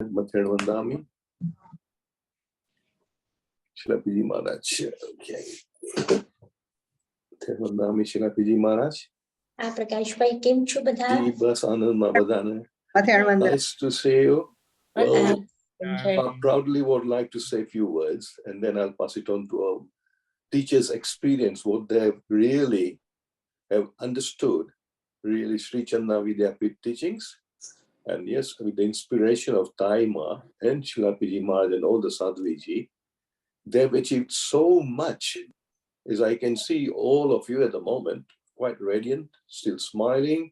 Maternandami, Shilapiji Maharaj. Okay. Maternandami, Shilapiji Maharaj. Prakashbhai, કેમ છો બધા? જી બસ આનંદમાં બધાને. Nice to see you. Well, I proudly would like to say a few words and then I'll pass it on to our teachers' experience, what they really have understood, really Sri Chandna Vidyapith teachings. And yes, with the inspiration of Taima and Shilapiji Maharaj and all the Sadhviji, they've achieved so much. As I can see all of you at the moment, quite radiant, still smiling.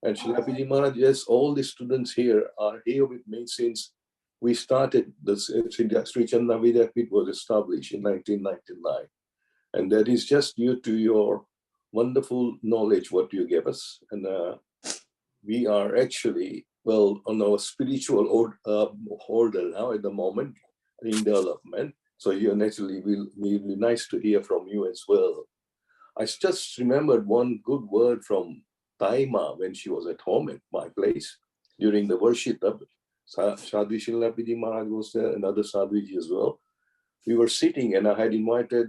And Shilapiji Maharaj, yes, all the students here are here with me since we started. The Sri Chandna Vidyapith was established in 1999. And that is just due to your wonderful knowledge, what you gave us. And we are actually, well, on our spiritual order now at the moment in development. So you naturally will be nice to hear from you as well. I just remembered one good word from Taima when she was at home at my place during the worship. Sadhvi Shilapiji Maharaj was there and other Sadhviji as well. We were sitting and we had invited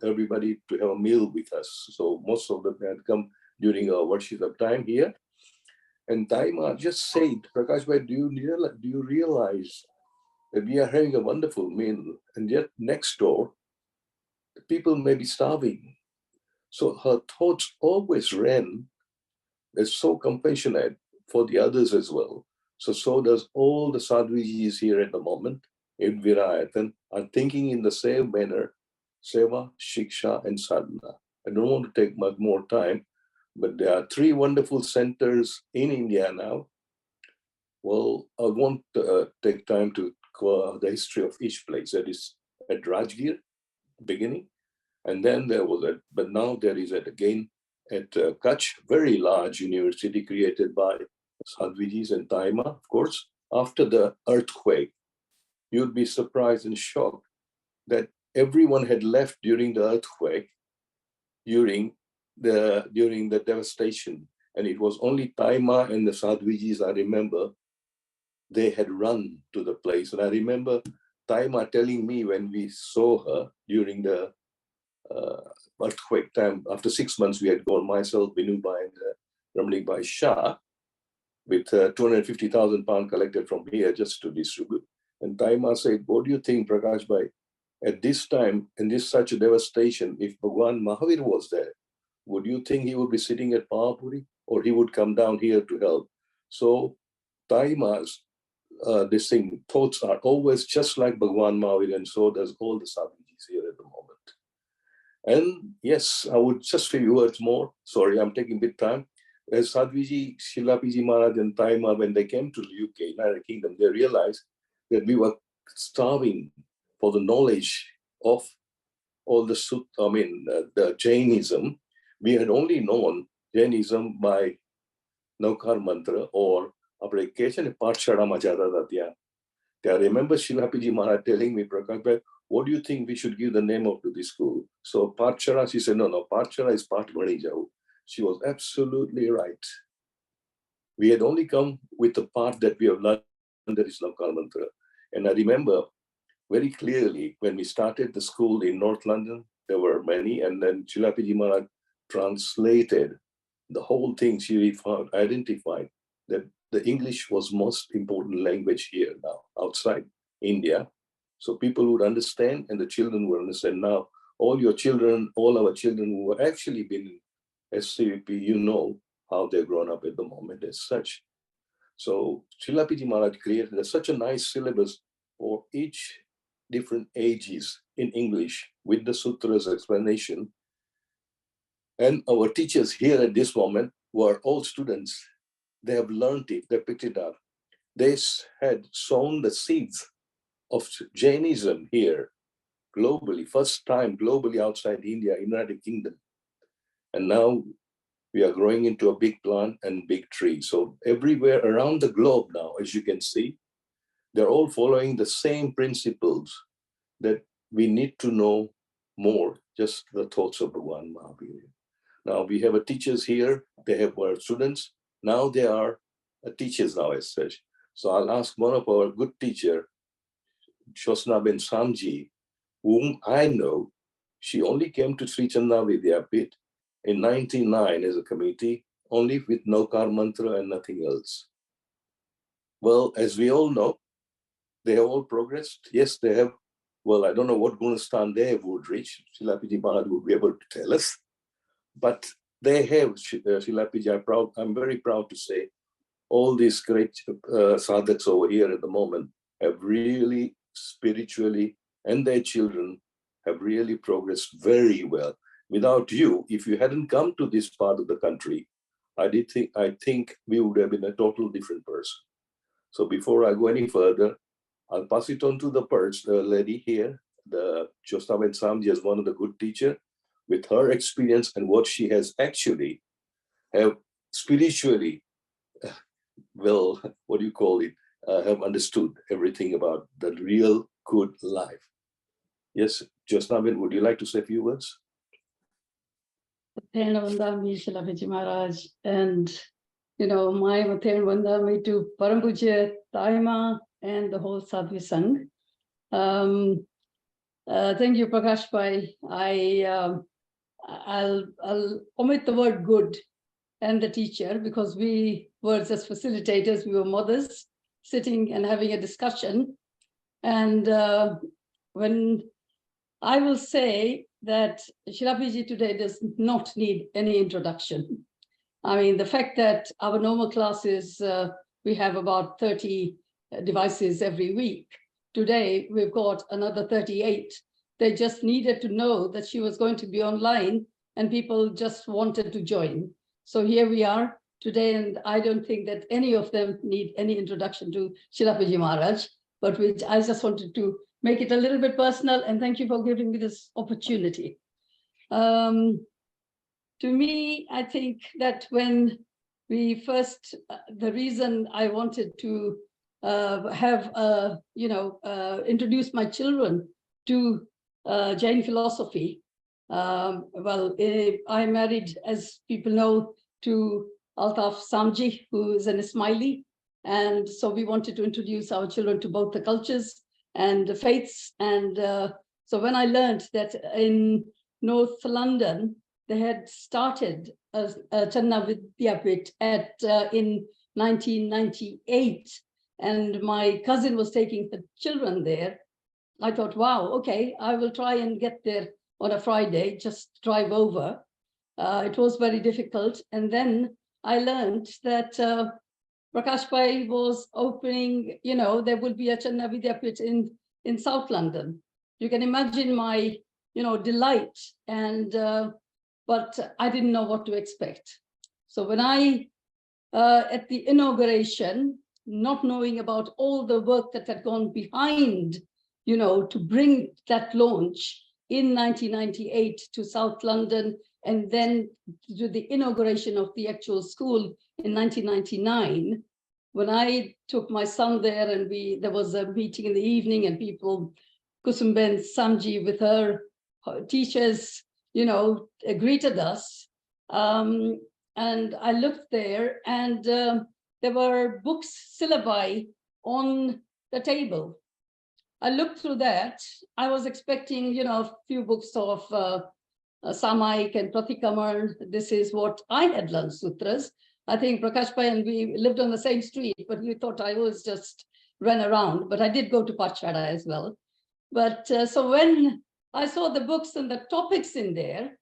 everybody to have a meal with us. So most of them had come during our worship time here. And Taima just said, Prakashbhai, do you realize that we are having a wonderful meal and yet next door, the people may be starving. So her thoughts always ran as so compassionate for the others as well. So does all the Sadhvijis here at the moment in Virayatan are thinking in the same manner, Seva, Shiksha, and Sadhana. I don't want to take much more time, but there are 3 wonderful centers in India now. Well, I won't take time to cover the history of each place. That is at Rajgir, beginning, and then there was but now there is again at Kutch, very large university created by Sadhvijis and Taima, of course, after the earthquake. You'd be surprised and shocked that everyone had left during the earthquake, during the devastation. And it was only Taima and the Sadhvijis, I remember, they had run to the place. And I remember Taima telling me when we saw her during the earthquake time, after 6 months we had gone, myself, Vinubai and Ramanik Bhai Shah, with 250,000 pounds collected from here just to distribute. And Taima said, what do you think, Prakash Bhai, at this time, in this such a devastation, if Bhagwan Mahavir was there, would you think he would be sitting at Pahapuri or he would come down here to help? So Taima's thoughts are always just like Bhagwan Mahavir, and so does all the Sadhvijis here at the moment. And yes, I would just say a few words more. Sorry, I'm taking a bit time. As Sadhviji, Shilapiji Maharaj and Taima, when they came to the UK, United Kingdom, they realized that we were starving for the knowledge of all the Jainism. We had only known Jainism by Naukar Mantra or application of Pathshala Majada Datya. I remember Shilapiji Maharaj telling me, Prakash, what do you think we should give the name of to this school? So Pathshala, she said, no, Pathshala is Path Bani Jau. She was absolutely right. We had only come with the part that we have learned, that is Naukar Mantra. And I remember very clearly when we started the school in North London, there were many, and then Shilapiji Maharaj translated the whole thing. She identified that the English was most important language here now, outside India. So people would understand and the children would understand. Now, all our children who have actually been in SCVP, you know how they've grown up at the moment as such. So Shilapiji Maharaj created such a nice syllabus for each different ages in English with the sutras explanation. And our teachers here at this moment were all students. They have learned it, they picked it up. They had sown the seeds of Jainism here globally, first time globally outside India, United Kingdom. And now we are growing into a big plant and big tree. So everywhere around the globe now, as you can see, they're all following the same principles that we need to know more, just the thoughts of Bhagwan Mahavir. Now we have teachers here, they have our students. Now they are teachers now as such. So I'll ask one of our good teacher, Shosnaben Samji, whom I know. She only came to Sri Chandna Vidyapit in 1999 as a committee, only with no Kar Mantra and nothing else. Well, as we all know, they have all progressed. Yes, they have. Well, I don't know what Gunasthan they would reach. Shilapiji Maharaj would be able to tell us. But they have, Shilapiji, I'm very proud to say, all these great sadhaks over here at the moment have really spiritually, and their children have really progressed very well. Without you, if you hadn't come to this part of the country, I think we would have been a total different person. So before I go any further, I'll pass it on to the lady here, the Jyostaben Samji, is one of the good teacher, with her experience and what she has actually have spiritually, well, what do you call it, have understood everything about the real good life. Yes, Jyostaben, would you like to say a few words? Shilapiji Maharaj, and my Mathen Vandami to Param Pujya Taima and the whole Sadhvi Sangh. Thank you, Prakash Bhai. I'll omit the word good and the teacher, because we were just facilitators, we were mothers sitting and having a discussion. And when I will say that Shilapiji today does not need any introduction. I mean, the fact that our normal classes, we have about 30 devices every week. Today, we've got another 38. They just needed to know that she was going to be online and people just wanted to join. So here we are today, and I don't think that any of them need any introduction to Shilapiji Maharaj, but I just wanted to make it a little bit personal, and thank you for giving me this opportunity. To me, I think that when we first, the reason I wanted to introduce my children to Jain philosophy, I married, as people know, to Altaf Samji, who is an Ismaili. And so we wanted to introduce our children to both the cultures and the faiths. And so when I learned that in North London, they had started a Chandna Vidyapit in 1998, and my cousin was taking the children there, I thought, wow, okay, I will try and get there on a Friday, just drive over. It was very difficult. And then I learned that Prakash Bhai was opening, there will be a Chandna Vidyapit in South London. You can imagine my, delight, and but I didn't know what to expect. So when I, at the inauguration, not knowing about all the work that had gone behind, to bring that launch in 1998 to South London, and then to the inauguration of the actual school in 1999, when I took my son there, and there was a meeting in the evening, and people, Kusumben Samji with her teachers, greeted us. And I looked there, and there were books, syllabi on the table. I looked through that. I was expecting, a few books of Samaik and Pratikamar. This is what I had learned, sutras. I think Prakash Bhai and we lived on the same street, but we thought I was just ran around. But I did go to Pachhada as well. But so when I saw the books and the topics in there,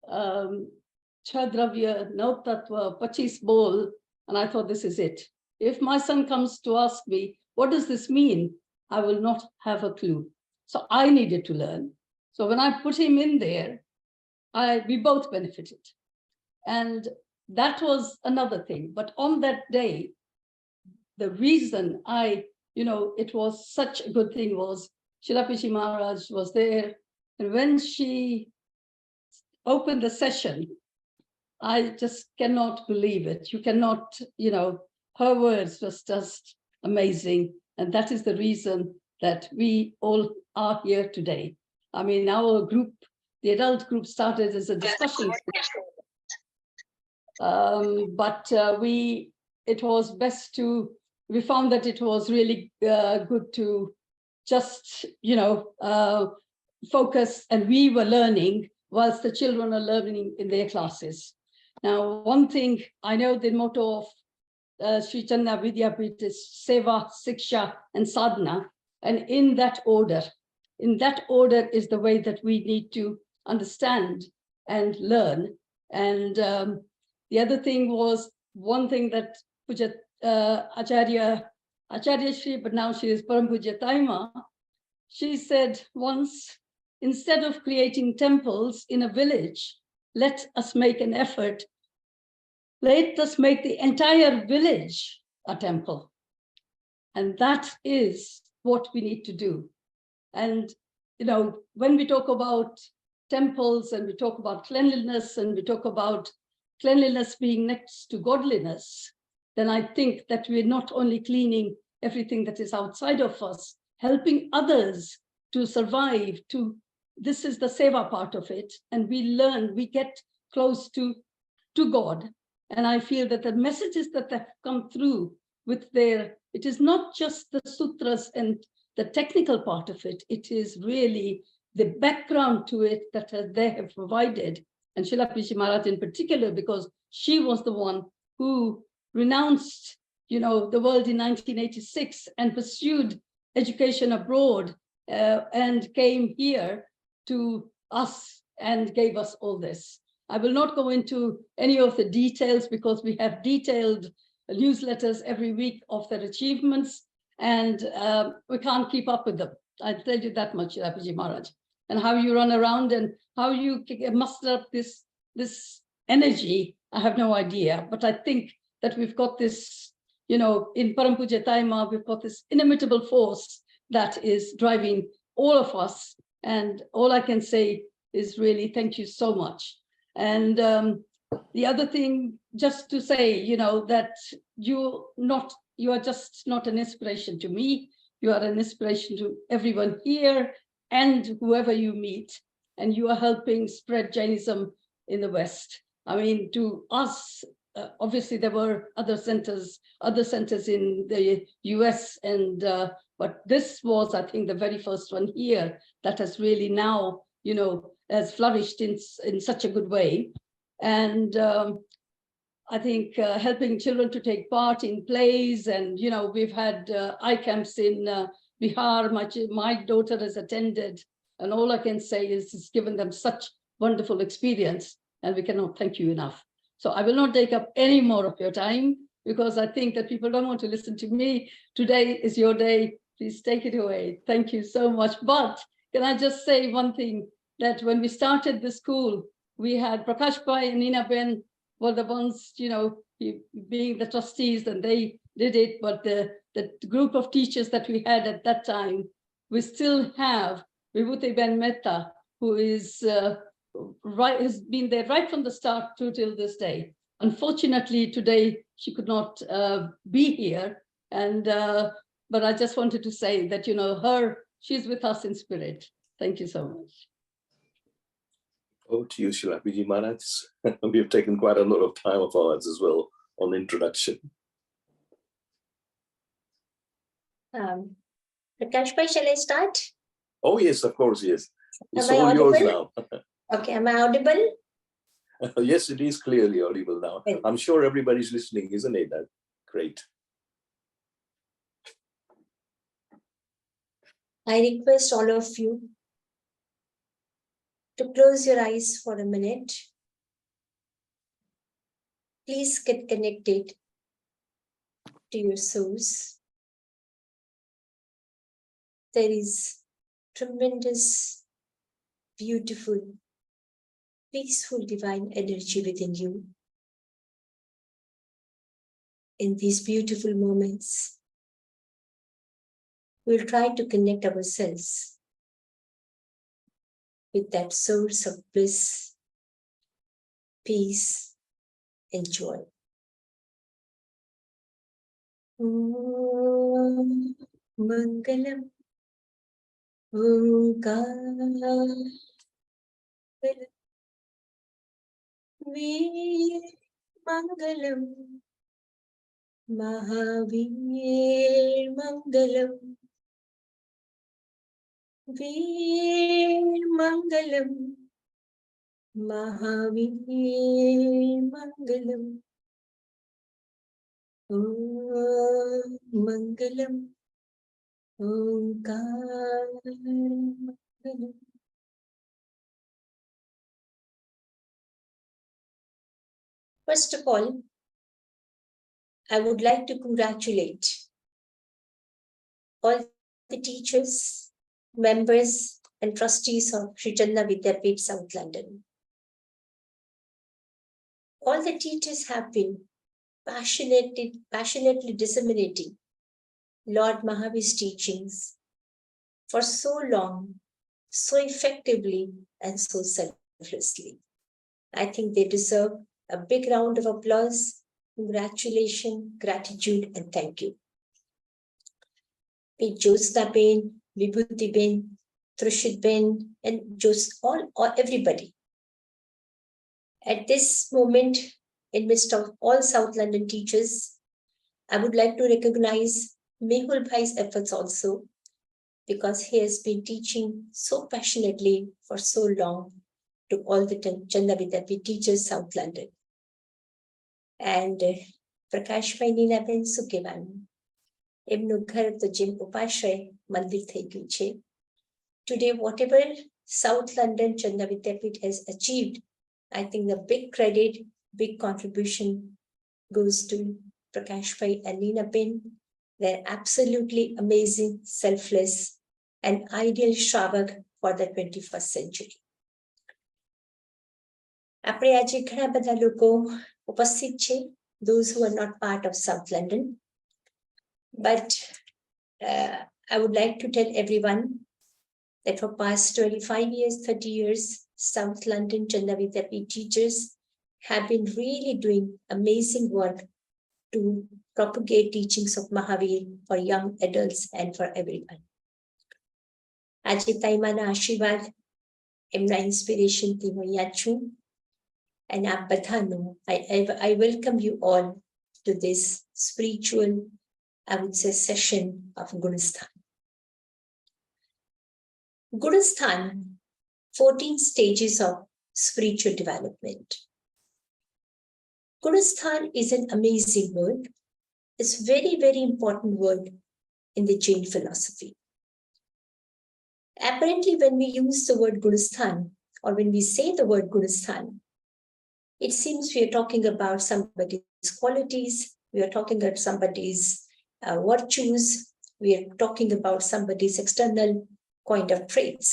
Chadravya, Navtatva, Pachis Bol, and I thought, this is it. If my son comes to ask me, what does this mean? I will not have a clue. So I needed to learn. So when I put him in there, we both benefited. And that was another thing. But on that day, the reason it was such a good thing was Shilapiji Maharaj was there. And when she opened the session, I just cannot believe it. You cannot, her words was just amazing. And that is the reason that we all are here today. I mean, our group, the adult group, started as a discussion. But it was best to we found that it was really good to just, focus, and we were learning whilst the children are learning in their classes. Now, one thing I know, the motto of Sri Channa Vidyapith is Seva, Siksha, and Sadhana. And in that order is the way that we need to understand and learn. And the other thing was, one thing that Pujya Acharya Shri, but now she is Param Pujya Taima, she said once, instead of creating temples in a village, let us make an effort. Let us make the entire village a temple. And that is what we need to do. And, when we talk about temples and we talk about cleanliness and we talk about cleanliness being next to godliness, then I think that we're not only cleaning everything that is outside of us, helping others to survive, this is the seva part of it. And we get close to God. And I feel that the messages that have come through with it is not just the sutras and the technical part of it, it is really the background to it that they have provided. And Shilapiji Maharaj in particular, because she was the one who renounced, the world in 1986 and pursued education abroad and came here to us and gave us all this. I will not go into any of the details because we have detailed newsletters every week of their achievements, and we can't keep up with them. I tell you that much, Shilapiji Maharaj. And how you run around and how you muster up this energy, I have no idea. But I think that we've got this, in Param Pujya Taima, we've got this inimitable force that is driving all of us. And all I can say is really thank you so much. And the other thing, just to say, that you are just not an inspiration to me. You are an inspiration to everyone here and whoever you meet. And you are helping spread Jainism in the West. I mean, to us, obviously there were other centers in the US, but this was, I think, the very first one here that has really now, has flourished in such a good way. And I think helping children to take part in plays, and we've had eye camps in Bihar. My daughter has attended, and all I can say is it's given them such wonderful experience, and we cannot thank you enough. So I will not take up any more of your time because I think that people don't want to listen to me. Today is your day. Please take it away. Thank you so much. But can I just say one thing, that when we started the school, we had Prakash Bhai and Nina Ben were the ones, being the trustees, and they did it. But the group of teachers that we had at that time, we still have Vibhuti Ben Mehta, who has been there right from the start till this day. Unfortunately, today she could not be here, and but I just wanted to say that she's with us in spirit. Thank you so much. Over to you, Shilapiji Maharaj. We have taken quite a lot of time of ours as well on introduction. Prakash Bhai, shall I start? Oh yes, of course, yes. It's Am I all yours audible? now. Okay, am I audible? Yes, it is clearly audible now. Okay. I'm sure everybody's listening, isn't it? Great. I request all of you to close your eyes for a minute. Please get connected to your source. There is tremendous, beautiful, peaceful, divine energy within you. In these beautiful moments, we'll try to connect ourselves with that source of bliss, peace, and joy. Om Mangalam Omkara Mangalam Mahavir Mangalam. Veer Mangalam. Mahavir Mangalam. Om Mangalam. Omkar Mangalam. First of all, I would like to congratulate all the teachers, members, and trustees of Shri Vidyapith, South London. All the teachers have been passionately disseminating Lord Mahavir's teachings for so long, so effectively, and so selflessly. I think they deserve a big round of applause, congratulations, gratitude, and thank you. Be Josna Ben, Vibhuti Ben, Trushit Ben, and everybody. At this moment, in midst of all South London teachers, I would like to recognize Mehul Bhai's efforts also, because he has been teaching so passionately for so long to all the Chanda Vidyapith teachers, South London. And Prakash Bhai Nina Ben Sukevan, Emnu Ghar to Jim Upashray Mandir Thai Gyu Che. Today, whatever South London Chanda Vidyapith has achieved, I think the big credit, big contribution goes to Prakash Bhai and Nina Ben. They're absolutely amazing, selfless, and ideal Shravak for the 21st century. આપણે આજે ઘણા બધા લોકો ઉપસ્થિત છે, those who are not part of South London. But I would like to tell everyone that for past 25 years, 30 years, South London Chanda Vidyapith teachers have been really doing amazing work to propagate teachings of Mahavir for young adults and for everyone. આજે તાઈમાના આશીર્વાદ, એમના ઇન્સ્પિરેશનથી હું અહીંયા છું. And I welcome you all to this spiritual, I would say, session of Gunasthan. Gunasthan, 14 stages of spiritual development. Gunasthan is an amazing word. It's very, very important word in the Jain philosophy. Apparently, when we use the word Gunasthan, or when we say the word Gunasthan, it seems we are talking about somebody's qualities, we are talking about somebody's virtues, we are talking about somebody's external kind of traits.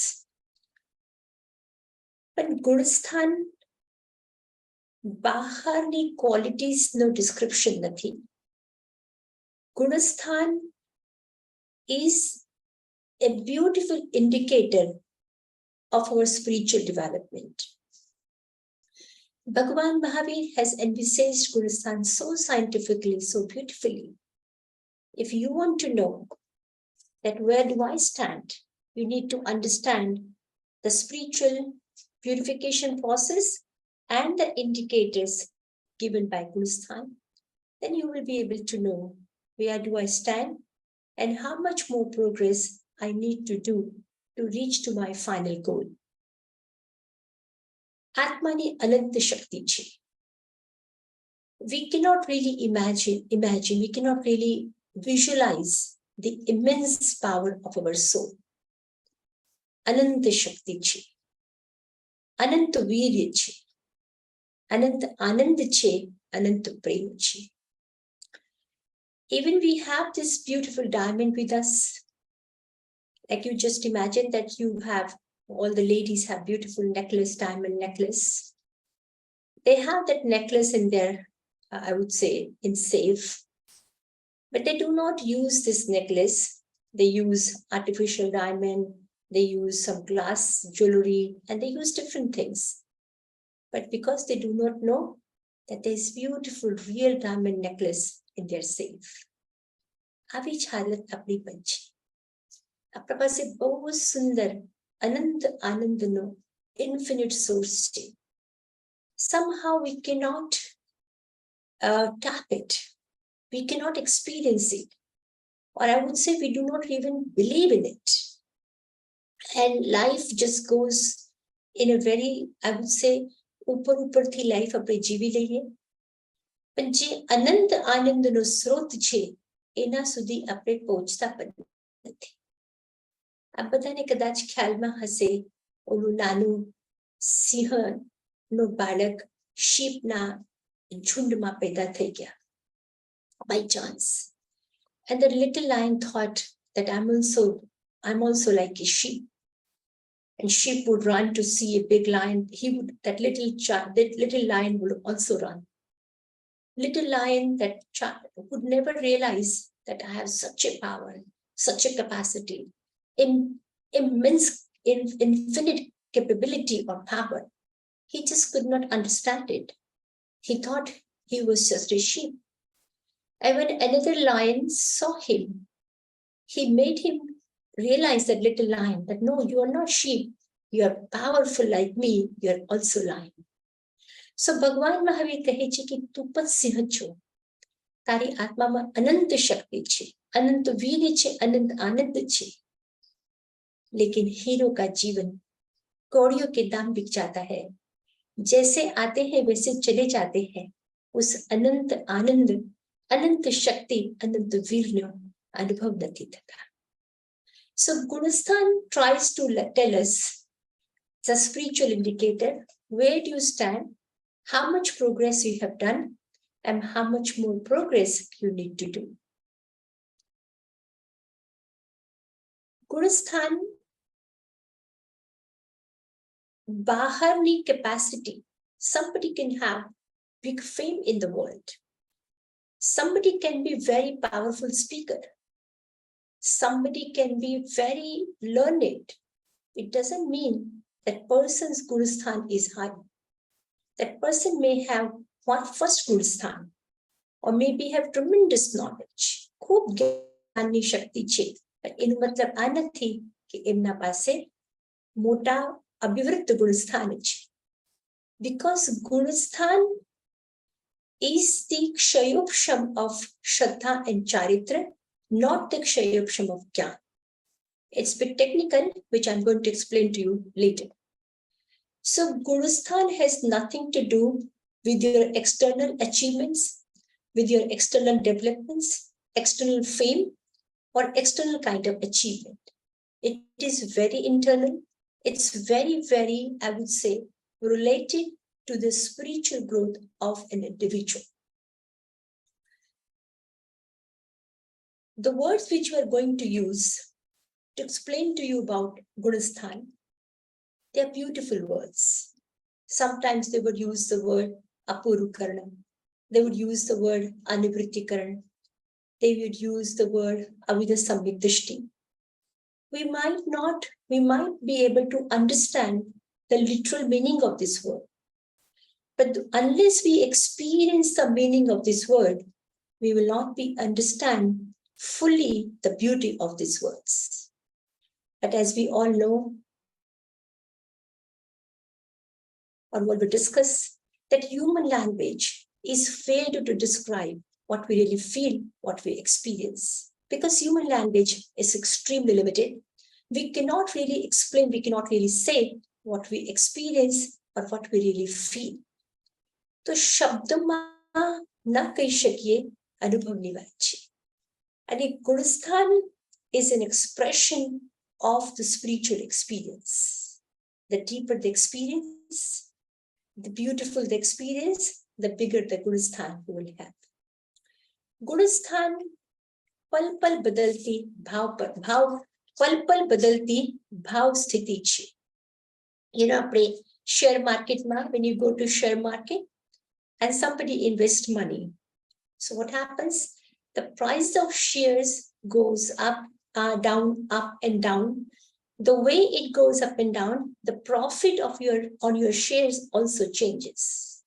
But Gunasthan, baharni qualities no description nathi. Gunasthan is a beautiful indicator of our spiritual development. Bhagavan Mahavir has envisaged Gunasthan so scientifically, so beautifully. If you want to know that where do I stand, you need to understand the spiritual purification process and the indicators given by Gunasthan. Then you will be able to know where do I stand and how much more progress I need to do to reach to my final goal. Atmani Ananta Shakti Chi. We cannot really imagine, we cannot really visualize the immense power of our soul. Ananta Shakti Chi. Ananta Virya Chi. Ananta Ananda Chi. Ananta Prema Chi. Even we have this beautiful diamond with us. Like you just imagine that you have, all the ladies have beautiful necklace, diamond necklace. They have that necklace in their, I would say, in safe. But they do not use this necklace. They use artificial diamond, they use some glass jewelry, and they use different things. But because they do not know that there is beautiful real diamond necklace in their safe. Avi halat apni panchi. આપણા પાસે બહુ સુંદર અનંત આનંદનો infinite source છે. Somehow we cannot tap it. we cannot experience it. Or I would say we do not even believe in it. And life just goes in a very, I would say, ઉપર life આપણે જીવી લઈએ. પણ જે અનંત આનંદનો સ્રોત છે, એના સુધી આપણે પહોંચતા પણ નથી. આ બધાને કદાચ ખ્યાલમાં હશે, ઓલું નાનું સિંહનો બાળક શીપના ઝુંડમાં પેદા થઈ ગયા, by chance. And the little lion thought that I'm also like a sheep. And sheep would run to see a big lion. That little lion would also run. Little lion, that child would never realize that I have such a power, such a capacity, immense, infinite capability or power. He just could not understand it. He thought he was just a sheep. And when another lion saw him, he made him realize, that little lion, that no, you are not sheep. You are powerful like me. You are also lion. So Bhagwan Mahavir કહે છે કે તું પણ સિંહ છો. તારી આત્મામાં અનંત શક્તિ છે, અનંત વીર્ય છે, અનંત આનંદ છે. लेकिन हीरो का जीवन कौड़ियों के दाम बिक जाता है. जैसे आते हैं वैसे चले जाते हैं. उस अनंत आनंद, अनंत शक्ति, अनंत वीर्य अनुभव नहीं थता. So Gunasthan tries to tell us the spiritual indicator, where do you stand, how much progress you have done, and how much more progress you need to do. Gunasthan baharni capacity. Somebody can have big fame in the world. Somebody can be very powerful speaker. Somebody can be very learned. It doesn't mean that person's Gunasthan is high. That person may have one first Gunasthan, or maybe have tremendous knowledge. ખૂબ જ્ઞાનની શક્તિ છે. એનો મતલબ આ નથી કે એમના પાસે મોટા અભિવૃદ્ધ ગુણસ્થાન છે. Because Gunasthan is the ક્ષયોપશમ of Shraddha and Charitra, not the kshayosham of Gyan. It's a bit technical, which I'm going to explain to you later. So Gunasthan has nothing to do with your external achievements, with your external developments, external fame, or external kind of achievement. It is very internal. It's very, very, I would say, related to the spiritual growth of an individual. The words which we are going to use to explain to you about Gunasthan, they are beautiful words. Sometimes they would use the word Apurukarana. They would use the word Anivrittikarana. They would use the word Avidasamvidishti. We might be able to understand the literal meaning of this word. But unless we experience the meaning of this word, we will not be understand fully the beauty of these words. But as we all know, or what we discuss, that human language is failed to describe what we really feel, what we experience. Because human language is extremely limited, we cannot really explain, we cannot really say what we experience or what we really feel. So શબ્દમાં ના કહી શકીએ, અનુભવની વાત છે. And Gunasthan is an expression of the spiritual experience. The deeper the experience, the beautiful the experience, the bigger the Gunasthan you will have. Gunasthan पल पल बदलती भाव स्थिति છે. You know, આપણે share market માં, when you go to share market and somebody invests money, so what happens? The price of shares goes up, down, up and down. The way it goes up and down, the profit of on your shares also changes.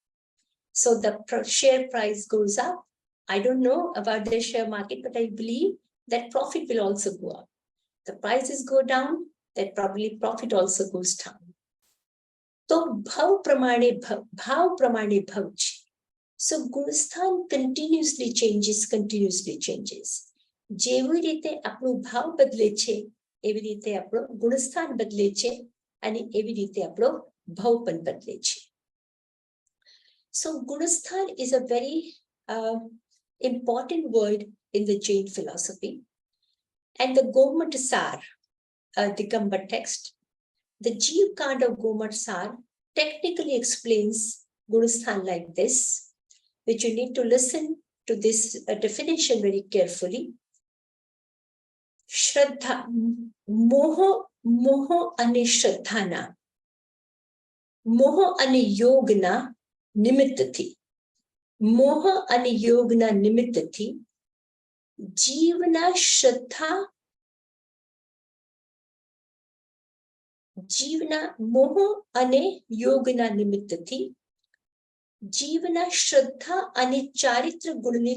So the share price goes up. I don't know about the share market, but I believe that profit will also go up. The prices go down, that probably profit also goes down. So ભાવ પ્રમાણે ભાવ છે. So Gunasthan continuously changes. જેવી રીતે આપણો ભાવ બદલે છે એવી રીતે આપણો ગુણસ્થાન બદલે છે અને એવી રીતે આપણો ભાવ પણ બદલે છે. So Gunasthan is a very important word in the Jain philosophy. And the Gomat Sar, the Gamba text, the Jeev Kand of Gomat Sar technically explains Gunasthan like this, which you need to listen to this definition very carefully. Shraddha, moho ane shraddhana, moho ane yogna nimittathi, moho ane yogna nimittathi, જીવના શ્રદ્ધા મોહ અને યોગના નિમિત્તથી જીવના શ્રદ્ધા અને ચારિત્ર ગુણની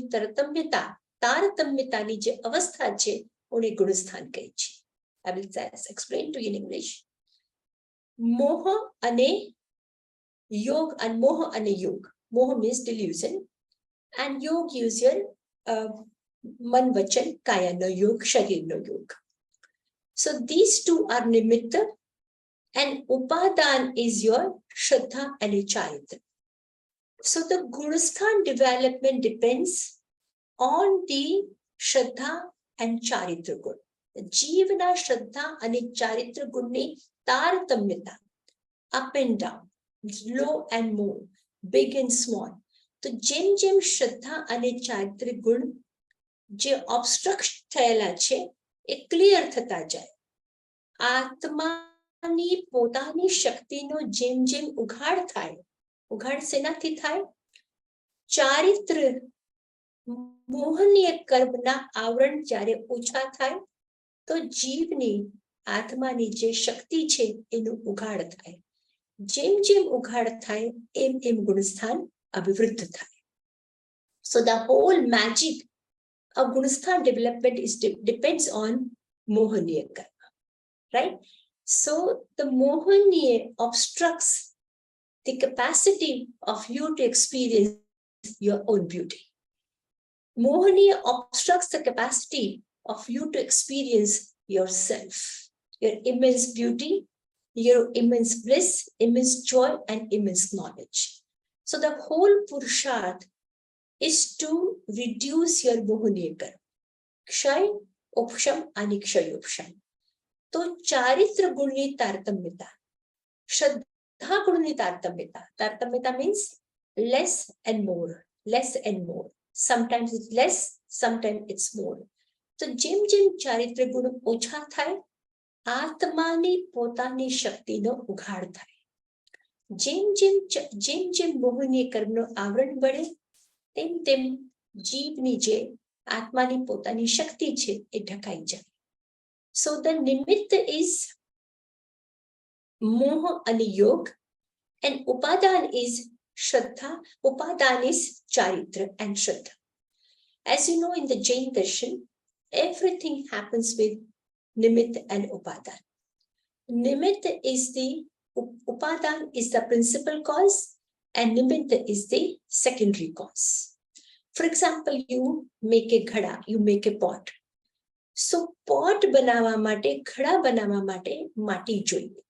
તારતમ્યતાની જે અવસ્થા છે એને ગુણસ્થાન કહે છે. I will explain to you in English. મોહ અને યોગ and મોહ અને યોગ. મોહ means delusion and yog is your मन वचन काया no yog, sharir no yog. So these two are nimitta and upadan is your shraddha and charitra. So the Gunasthan development depends on the shraddha and charitra gun. Jivana shraddha and charitra gunni taratamyata, up and down, low and more, big and small. So jem shraddha and charitra gun જે obstruct થયેલા છે એ clear થતા જાય. આત્માની પોતાની શક્તિનો જેમ જેમ ઉઘાડ થાય, ઉઘાડ શેનાથી થાય? ચારિત્ર મોહનીય કર્મના આવરણ જ્યારે ઓછા થાય તો જીવની આત્માની જે શક્તિ છે એનું ઉઘાડ થાય. જેમ જેમ ઉઘાડ થાય એમ એમ ગુણસ્થાન અભિવૃદ્ધ થાય. So the whole magic of Gunasthan development depends on Mohaniya karma, right? So the Mohaniya obstructs the capacity of you to experience your own beauty. Mohaniya obstructs the capacity of you to experience yourself, your immense beauty, your immense bliss, immense joy, and immense knowledge. So the whole Purusharth is to reduce your mohaniya karma. Kshay, upsham, anikshay-upsham. तो चारित्र गुणनी तारतम्यता, श्रद्धा गुणनी तारतम्यता. तारतम्यता means less and more, less and more. Sometimes it's less, sometimes it's more. तो જેમ જેમ ચારિત્ર ગુણ ઓછા થાય, આત્માની પોતાની શક્તિનો ઉઘાડ થાય. જેમ જેમ મોહનીય કર્મનો આવરણ બળે તેમ તેમ જીવની જે આત્માની પોતાની શક્તિ છે એ ઢકાઈ જાય. So the nimitta is moha and yog and upadan is shraddha. Upadan is charitra and shraddha. As you know, in the Jain darshan, everything happens with nimitta and upadan. Nimitta is the upadan is the principal cause and nimitta is the secondary cause. For example, you make a ghada, you make a pot. So pot બનાવવા માટે, ઘડા બનાવવા માટે માટી જોઈએ.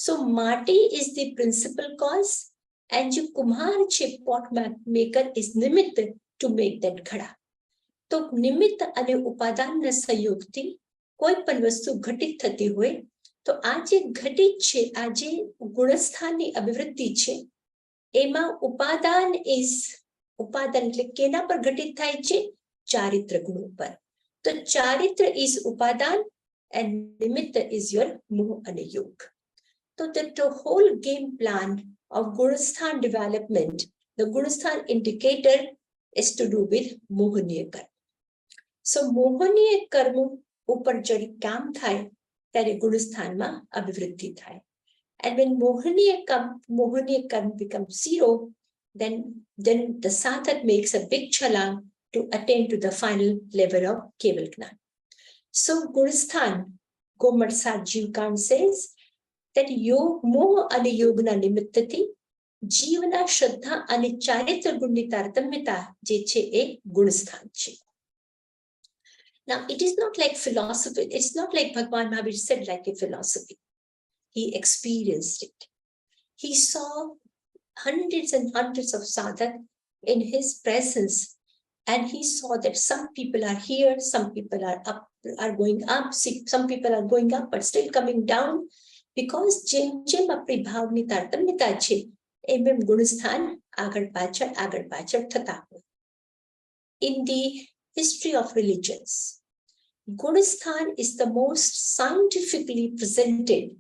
So માટી is the principal cause and जो कुम्हार છે pot maker is નિમિત્ત to make that ઘડા. તો નિમિત્ત અને ઉપાદાનના સંયોગથી કોઈ પણ વસ્તુ ઘટિત થતી હોય તો આ જે ઘટિત છે, આ જે ગુણસ્થાનની અભિવૃદ્ધિ છે એમાં ઉપાદાન is ઉપાદાન એટલે કેના પર ઘટિત થાય છે? ચારિત્ર ગુણ પર. તો ચારિત્ર is ઉપાદાન and nimitta is your moh and yog. So the whole game plan of Gunasthan development, the Gunasthan indicator is to do with mohaniya karma. So mohaniya karma ઉપર જડી કામ થાય ત્યારે ગુણસ્થાનમાં અભિવૃદ્ધિ થાય. And when mohaniya karma becomes zero, then the sadhak makes a big chalang to attain to the final level of Keval Gnan. So Gunasthan, Gomat Sar Jeev Kand says that moha and yogna nimittati જીવના શ્રદ્ધા અને ચારિત્ર ગુણની તારતમ્યતા જે છે એ ગુણસ્થાન છે. Now, it is not like philosophy. It's not like Bhagwan Mahavir said like a philosophy. He experienced it. He saw hundreds and hundreds of sadhak in his presence, and he saw that some people are here, some people are going up, some people are going up but still coming down, because જેમ આપણી ભાવની તારતમ્યતા છે એમ ગુણસ્થાન આગળ પાછળ થતા હોય. In the history of religions, Gunasthan is the most scientifically presented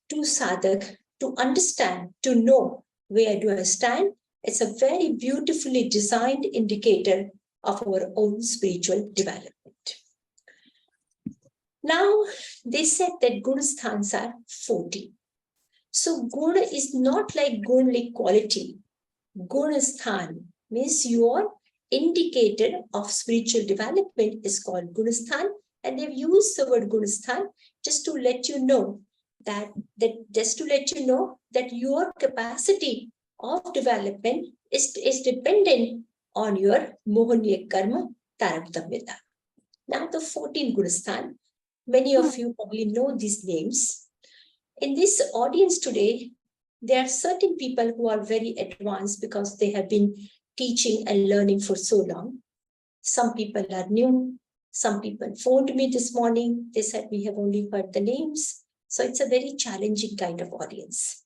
to sadhak to understand, to know where do I stand. It's a very beautifully designed indicator of our own spiritual development. Now, they said that Gunasthans are 40. So Guna is not like Gun like quality. Gunasthan means your indicator of spiritual development is called Gunasthan, and they've used the word Gunasthan just to let you know that your capacity of development is dependent on your Mohaniya Karma Tarattamyata. Now the 14 Gunasthan, many of you probably know these names. In this audience today, there are certain people who are very advanced because they have been teaching and learning for so long. Some people are new. Some people phoned me this morning. They said, we have only heard the names. So it's a very challenging kind of audience.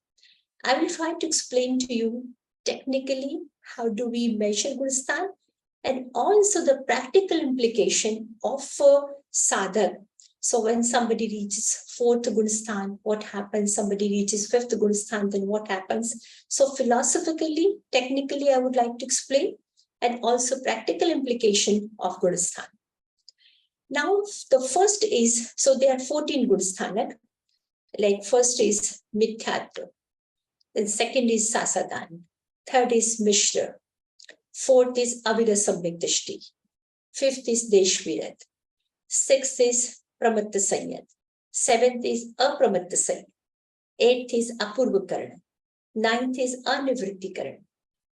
I will try to explain to you technically how do we measure Gunasthan, and also the practical implication of sadhak. So when somebody reaches 4th Gunasthan, what happens? Somebody reaches 5th Gunasthan, then what happens? So philosophically, technically, I would like to explain, and also practical implication of Gunasthan. Now, the first is, so there are 14 Gunasthanak. Like first is Mithyatva, then second is Sasadan, third is Mishra, fourth is Avirasamyak Dishti, fifth is Deshvirat, sixth is Pramatta Sanyat, seventh is Apramatta Sanyat, eighth is Apurvakarana, ninth is Anivrittikaran,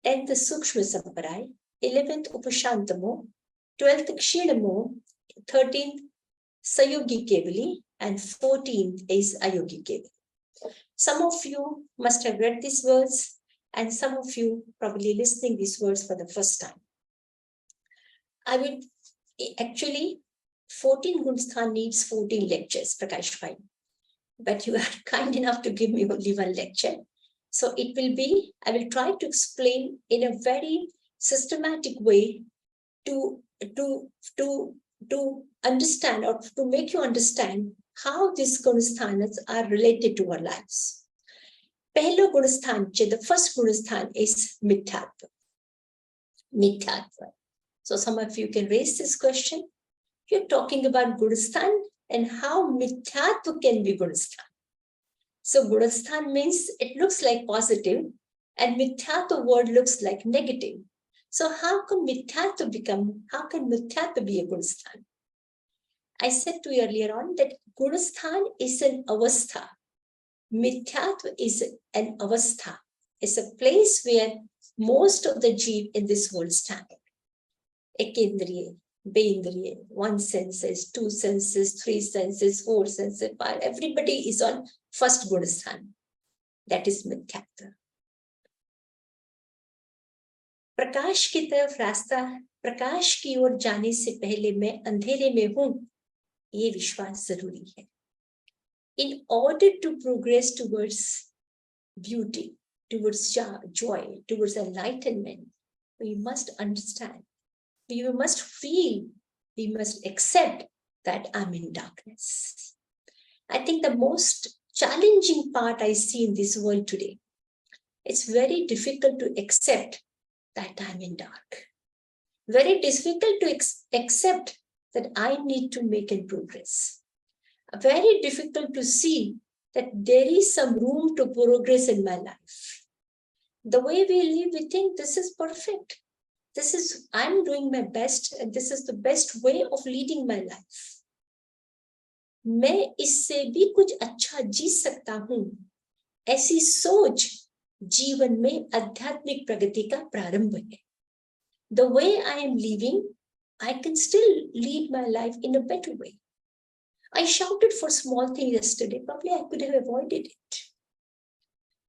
10th is Sukshma Samparai, 11th Upashantamo, 12th Kshinamo, 13th Sayogi Kevali, and 14th is Ayogi Kevali. Some of you must have read these words, and some of you probably listening these words for the first time. I would actually, 14 Gunasthan needs 14 lectures, Prakash Bhai. But you are kind enough to give me only one lecture. So it will be, I will try to explain in a very systematic way to understand, or to make you understand how these Gunasthanas are related to our lives. Pehlo Gunasthan, the first Gunasthan is Mithyatva. Mithyatva. So some of you can raise this question. You're talking about Gunasthan and how Mithyatva can be Gunasthan. So Gunasthan means it looks like positive, and Mithyatva word looks like negative. So how can Mithyatva be a Gunasthan? I said to you earlier on that Gunasthan is an avastha. Mithyatva is an avastha. It's a place where most of the jeev in this world stand. Ekendriya, Beindriya, 1 senses, 2 senses, 3 senses, 4 senses, 5. Everybody is on first Gunasthan. That is Mithyatva. प्रकाश की तरफ रास्ता, प्रकाश की ओर जाने से पहले मैं अंधेरे में हूं, ये विश्वास जरूरी है. In order to progress towards beauty, towards joy, towards enlightenment, we must understand, we must feel, we must accept that I'm in darkness. I think the most challenging part I see in this world today, it's very difficult to accept that I'm in dark. Very difficult to accept that I need to make a progress. Very difficult to see that there is some room to progress in my life. The way we live, we think this is perfect. I'm doing my best, and this is the best way of leading my life. मैं इससे भी कुछ अच्छा जी सकता हूं, ऐसी सोच जीवन में आध्यात्मिक प्रगति का प्रारंभ है. The way I am living, I can still lead my life in a better way. I shouted for small things yesterday. Probably I could have avoided it.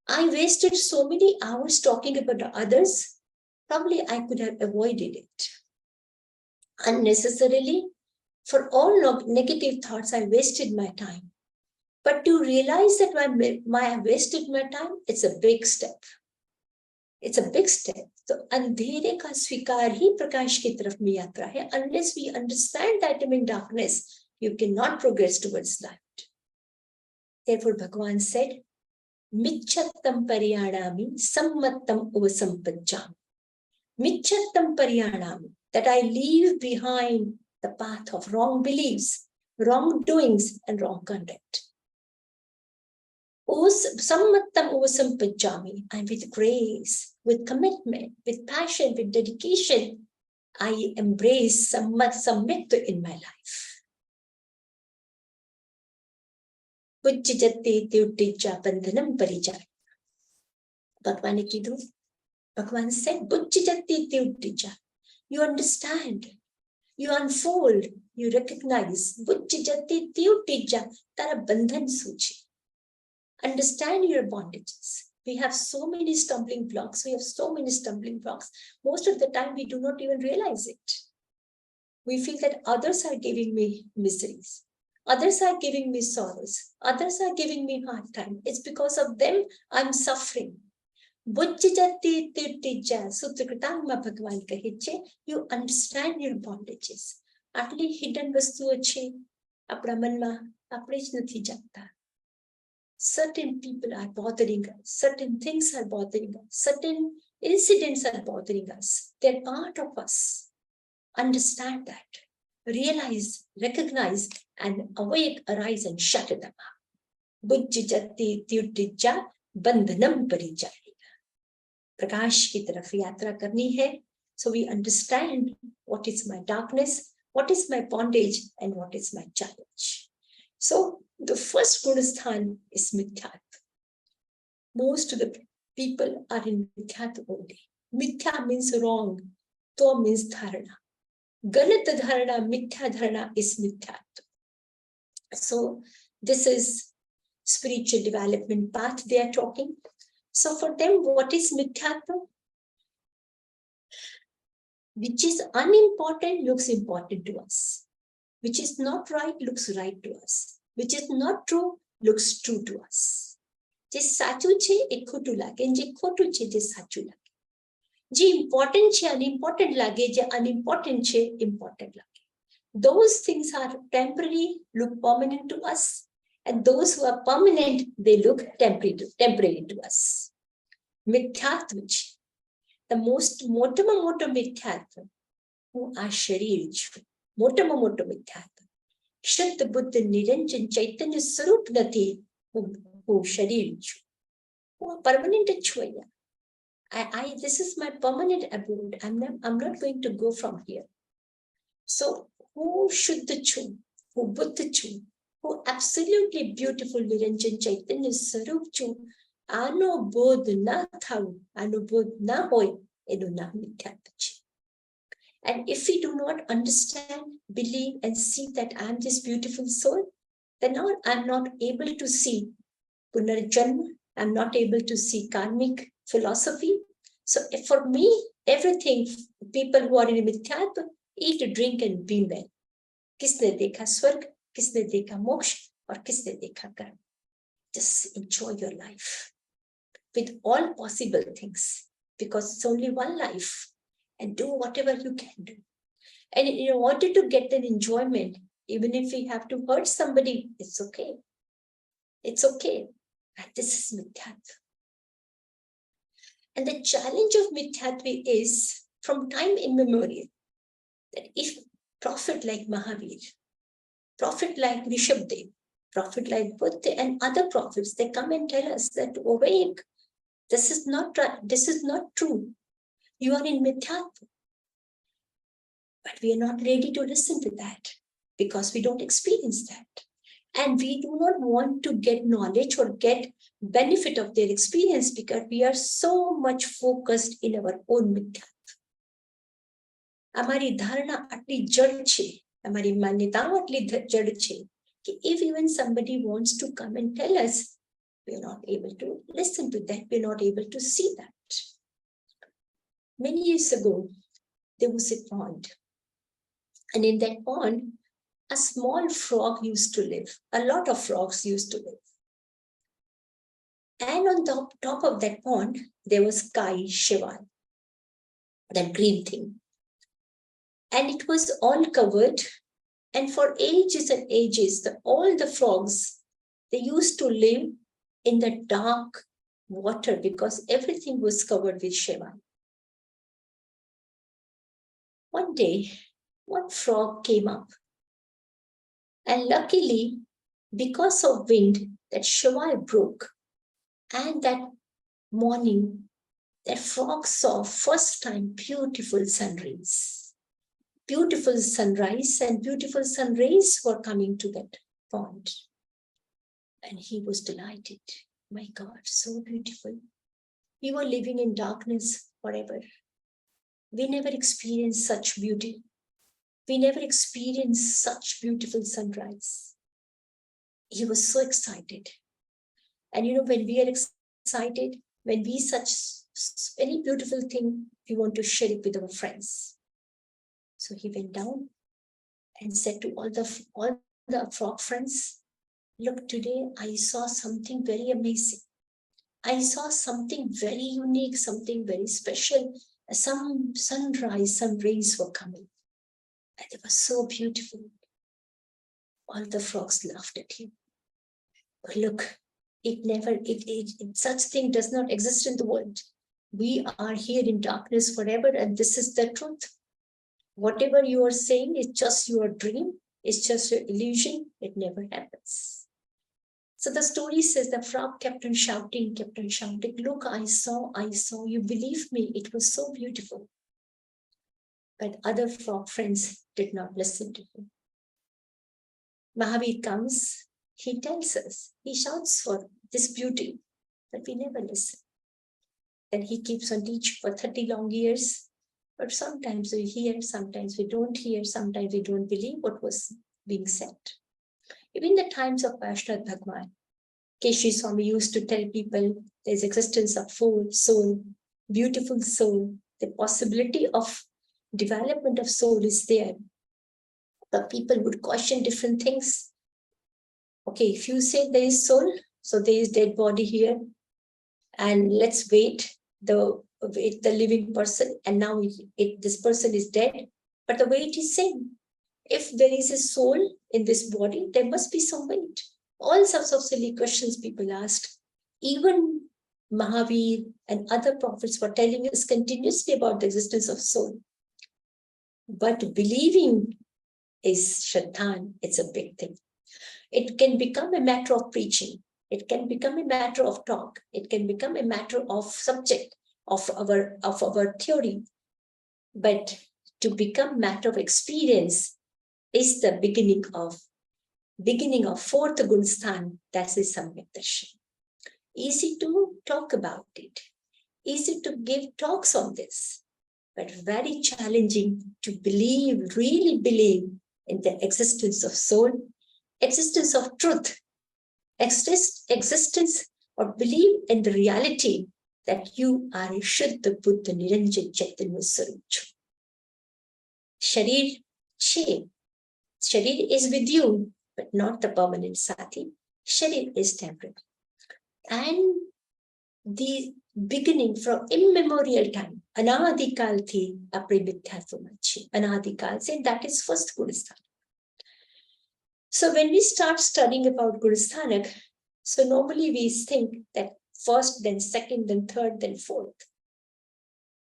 I wasted so many hours talking about others. Probably I could have avoided it. Unnecessarily, for all negative thoughts, I wasted my time. But to realize that I wasted my time, it's a big step. It's a big step. So अंधेरे का स्वीकार ही प्रकाश की तरफ में यात्रा है. Unless we understand that I'm in darkness, you cannot progress towards light. Therefore, Bhagavan said, Michattam pariyanami sammattam uvasampajjami. Michattam pariyanami, that I leave behind the path of wrong beliefs, wrong doings, and wrong conduct. Sammattam uvasampajjami, and with grace, with commitment, with passion, with dedication, I embrace submit in my life. Pujya tyutija bandhanam parijaya. Bhagavan ne kidhu. Bhagavan said, Pujya tyutija. You understand, you unfold, you recognize. Pujya tyutija tara bandhan suchi. Understand your bondages. We have so many stumbling blocks. Most of the time, we do not even realize it. We feel that others are giving me miseries. Others are giving me sorrows. Others are giving me hard time. It's because of them I'm suffering. You understand your bondages. Atli hidden vastu ache apna manma apne j nathi jata. Certain people are bothering us. Certain things are bothering us. Certain incidents are bothering us. They're part of us. Understand that. Realize, recognize, and awake, arise, and shut them up. Bujjati tyutija bandhanam parijaya. Prakash ki taraf yatra karni hai. So we understand what is my darkness, what is my bondage, and what is my challenge. So the first Gunasthan is Mithyatva. Most of the people are in Mithyatva only. Mithya means wrong. To means dharana. Galat dharana, mithya dharana is Mithyatva. So this is spiritual development path they are talking. So for them, what is Mithyatva? Which is unimportant looks important to us. Which is not right looks right to us. Which is not true looks true to us. Je sachu che e khotu lage, je khotu che je sachu lage. Je important che unimportant lage, je unimportant che important lage. Those things are temporary, look permanent to us, and those who are permanent, they look temporary to us. Mithyatva, the most moto mithyatva, who are Shri, moto mithyatva. Shuddha Buddha Niranjan Chaitanya Sarup Nati, who Shri, who are permanent Chwaya. This is my permanent abode. I'm not going to go from here. So who Shuddha Chu, who Buddha Chu, who absolutely beautiful Niranjan Chaitanya Sarup Chu, Ano Bodh na thau, Ano Bodh na hoy, Eno na mithyatva. And if we do not understand, believe, and see that I am this beautiful soul, then now I'm not able to see Punarjanma, I'm not able to see karmic philosophy. So for me, everything, people who are in Mithyatva, eat, drink, and be well. Kisne dekha swarg, kisne dekha moksha, or kisne dekha karma. Just enjoy your life with all possible things, because it's only one life. And do whatever you can do. And in order to get an enjoyment, even if we have to hurt somebody, it's okay. It's okay. And this is Mithyatva. And the challenge of Mithyatva is, from time immemorial, that if prophet like Mahavir, prophet like Rishabdev, prophet like Buddha, and other prophets, they come and tell us that, awake, this is not true. You are in Mithyatva. But we are not ready to listen to that because we don't experience that. And we do not want to get knowledge or get benefit of their experience because we are so much focused in our own mithya. અમારી ધારણા આટલી જડ છે, અમારી માન્યતાઓ આટલી જડ છે કે if even somebody wants to come and tell us, we are not able to listen to that, we are not able to see that. Many years ago, there was a pond. And in that pond, a small frog used to live. A lot of frogs used to live. And on the top of that pond, there was Kai Shivan, that green thing. And it was all covered. And for ages and ages, all the frogs, they used to live in the dark water because everything was covered with Shivan. One day, one frog came up. And luckily, because of wind, that Shivan broke. And that morning, that frog saw first time beautiful sunrise. Beautiful sunrise and beautiful sun rays were coming to that pond. And he was delighted. My God, so beautiful. We were living in darkness forever. We never experienced such beauty. We never experienced such beautiful sunrise. He was so excited. And you know, when we are excited, when we such any beautiful thing, we want to share it with our friends. So he went down and said to all the frog friends, look, today I saw something very amazing. I saw something very unique, something very special. Some sunrise, some rays were coming. And it was so beautiful. All the frogs laughed at him. But look, such thing does not exist in the world. We are here in darkness forever, and this is the truth. Whatever you are saying is just your dream, it's just your illusion, it never happens. So the story says the frog kept on shouting, look, I saw, you believe me, it was so beautiful. But other frog friends did not listen to him. Mahavir comes, he tells us, he shouts for this beauty, but we never listen. Then he keeps on teaching for 30 long years. But sometimes we hear, sometimes we don't hear, sometimes we don't believe what was being said. Even the times of Vaishnava Bhagwan, Keshi Swami used to tell people there's existence of soul, beautiful soul, the possibility of development of soul is there. But people would question different things. Okay, if you say there is soul, so there is dead body here, and let's wait the living person, and now this person is dead, but the weight is same. If there is a soul in this body, there must be some weight. All sorts of silly questions people asked. Even Mahavir and other prophets were telling us continuously about the existence of soul. But believing is Shraddhan, it's a big thing. It can become a matter of preaching. It can become a matter of talk. It can become a matter of subject, of our theory. But to become matter of experience is the beginning of fourth Gunasthan, that is Samyak Darshan. Easy to talk about it, easy to give talks on this, but very challenging to really believe in the existence of soul, existence of truth, existence or believe in the reality that you are a Shuddha Buddha Niranjan Chaitanya Swarup. Sharir is with you, but not the permanent Sati. Sharir is temporary. And the beginning from immemorial time, Anadikal thi apne mithyatvam achhe. Anadikal, say that is first Gunasthan. So when we start studying about Gunasthanak, so normally we think that first, then second, then third, then fourth.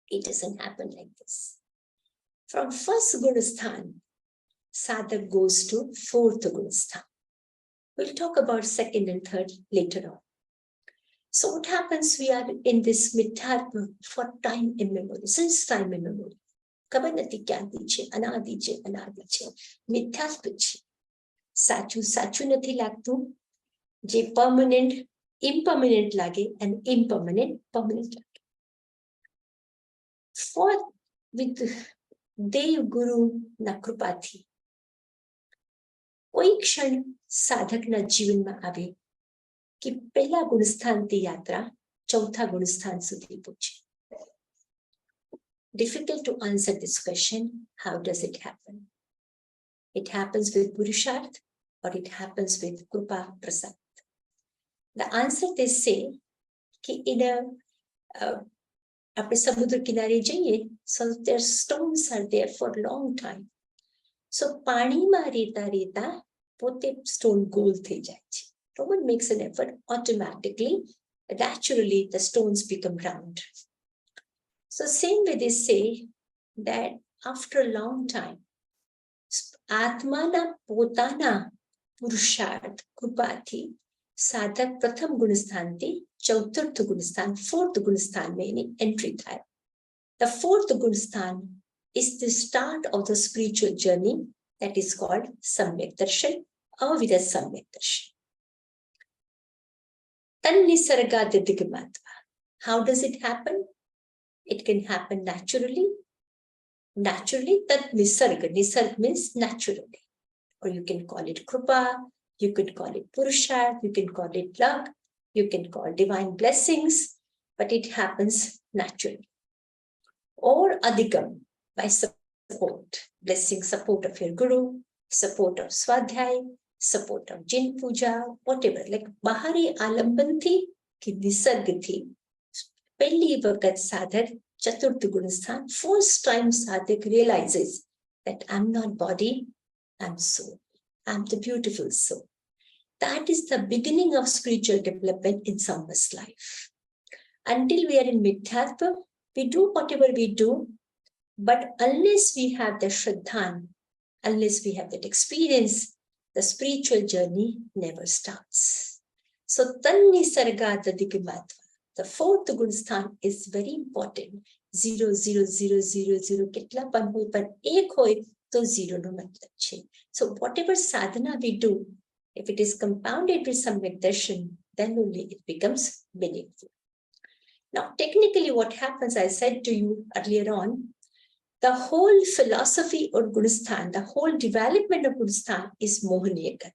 It doesn't happen like this. From first Gunasthan, sadhak goes to fourth Gunasthan. We'll talk about second and third later on. So what happens? We are in this mithyatva for time immemorial, since time immemorial. Kabanati kyanti che, anadi che, mithyatva che. સાચું સાચું નથી લાગતું, જે permanent impermanent લાગે and impermanent permanent લાગે. For with દેવ ગુરુ ના કૃપાથી કોઈ ક્ષણ સાધકના જીવનમાં આવે કે પહેલા ગુણસ્થાનથી યાત્રા ચૌથા ગુણસ્થાન સુધી પહોંચે. Difficult to answer this question. How does it happen? It happens with Purusharth or it happens with Krupa Prasad. The answer they say कि in a આપણે સમુદ્ર કિનારે જઈએ, so their stones are there for a long time. So પાણીમાં રેતા રેતા પોતે stone gold થઈ જાય છે. No one makes an effort, automatically, naturally the stones become round. So same way they say that after a long time, આત્માના પોતાના પુરુષાર્થ કૃપાથી સાધક પ્રથમ ગુણસ્થાનથી ચતુર્થ ગુણસ્થાન, fourth ગુણસ્થાનમાં એની entry થાય. The fourth ગુણસ્થાન is the start of the spiritual journey that is called Samyak Darshan, Avirat Samyak Darshan. Tannisargadidikmatva. How does it happen? It can happen naturally. Naturally, that nisarga. Nisarga means naturally. Or you can call it krupa, you could call it purusharth, you can call it luck, you can call divine blessings, but it happens naturally. Or adhikam, by support, blessing, support of your guru, support of swadhyay, support of jin puja, whatever, like bahari alambanthi ki nisargthi. Pelli vakat sadhak chaturth gunasthan, first time sadhak realizes that I'm not body, I'm soul, I'm the beautiful soul. That is the beginning of spiritual development in someone's life. Until we are in Midhyatva, we do whatever we do, but unless we have the Shraddhan, unless we have that experience, the spiritual journey never starts. So Tannisargadadikimatva, the fourth Gunasthan is very important. 0, 0, 0, 0, 0, કેટલા પણ હોય પણ એક હોય તો 0 નો મતલબ છે. So whatever sadhana we do, if it is compounded with Samyak Darshan, then only it becomes meaningful. Now, technically what happens, I said to you earlier on, the whole philosophy of Gunasthan, the whole development of Gunasthan is Mohaniyaka.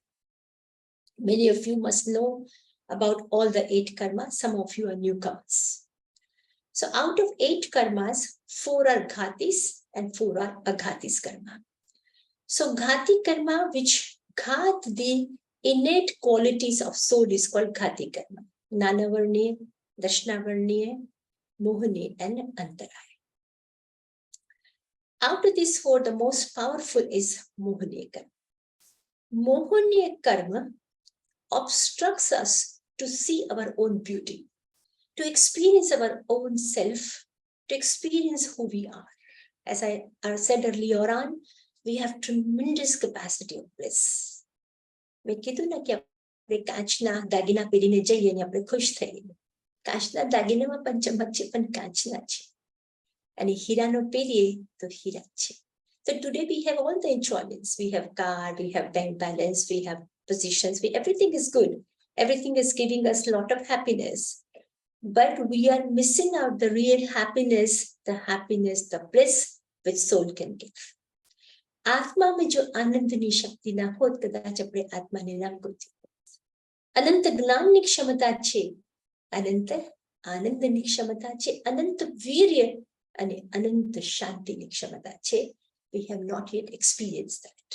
Many of you must know about all the 8 karmas. Some of you are newcomers. So out of 8 karmas, 4 are ghatis and 4 are aghatis karma. So ghati karma, which ghat the innate qualities of soul, is called ghati karma. Nanavarniya, Dashnavarniya, Mohani and Antaraya. Out of these 4, the most powerful is Mohaniya karma. Mohaniya karma obstructs us to see our own beauty, to experience our own self, to experience who we are. As I said earlier on, we have tremendous capacity of bliss. મેં કીધું ને કે આપણે કાચના દાગીના પહેરીને જઈએ ને આપણે ખુશ થઈએ. કાચના દાગીનામાં પણ ચમક છે, પણ કાચના છે. અને હીરાનો પહેરીએ તો હીરા છે. So today we have all the enjoyments. We have car, we have bank balance, we have positions, everything is good. Everything is giving us a lot of happiness. But we are missing out the real happiness, the bliss which soul can give. आत्मा में जो आनंदनी शक्ति ना होत कदाच આપણે આત્માને ના ગોતી. અનંત જ્ઞાનની ક્ષમતા છે, અનંત આનંદની ક્ષમતા છે, અનંત વીર્ય અને અનંત શાંતિની ક્ષમતા છે. We have not yet experienced that.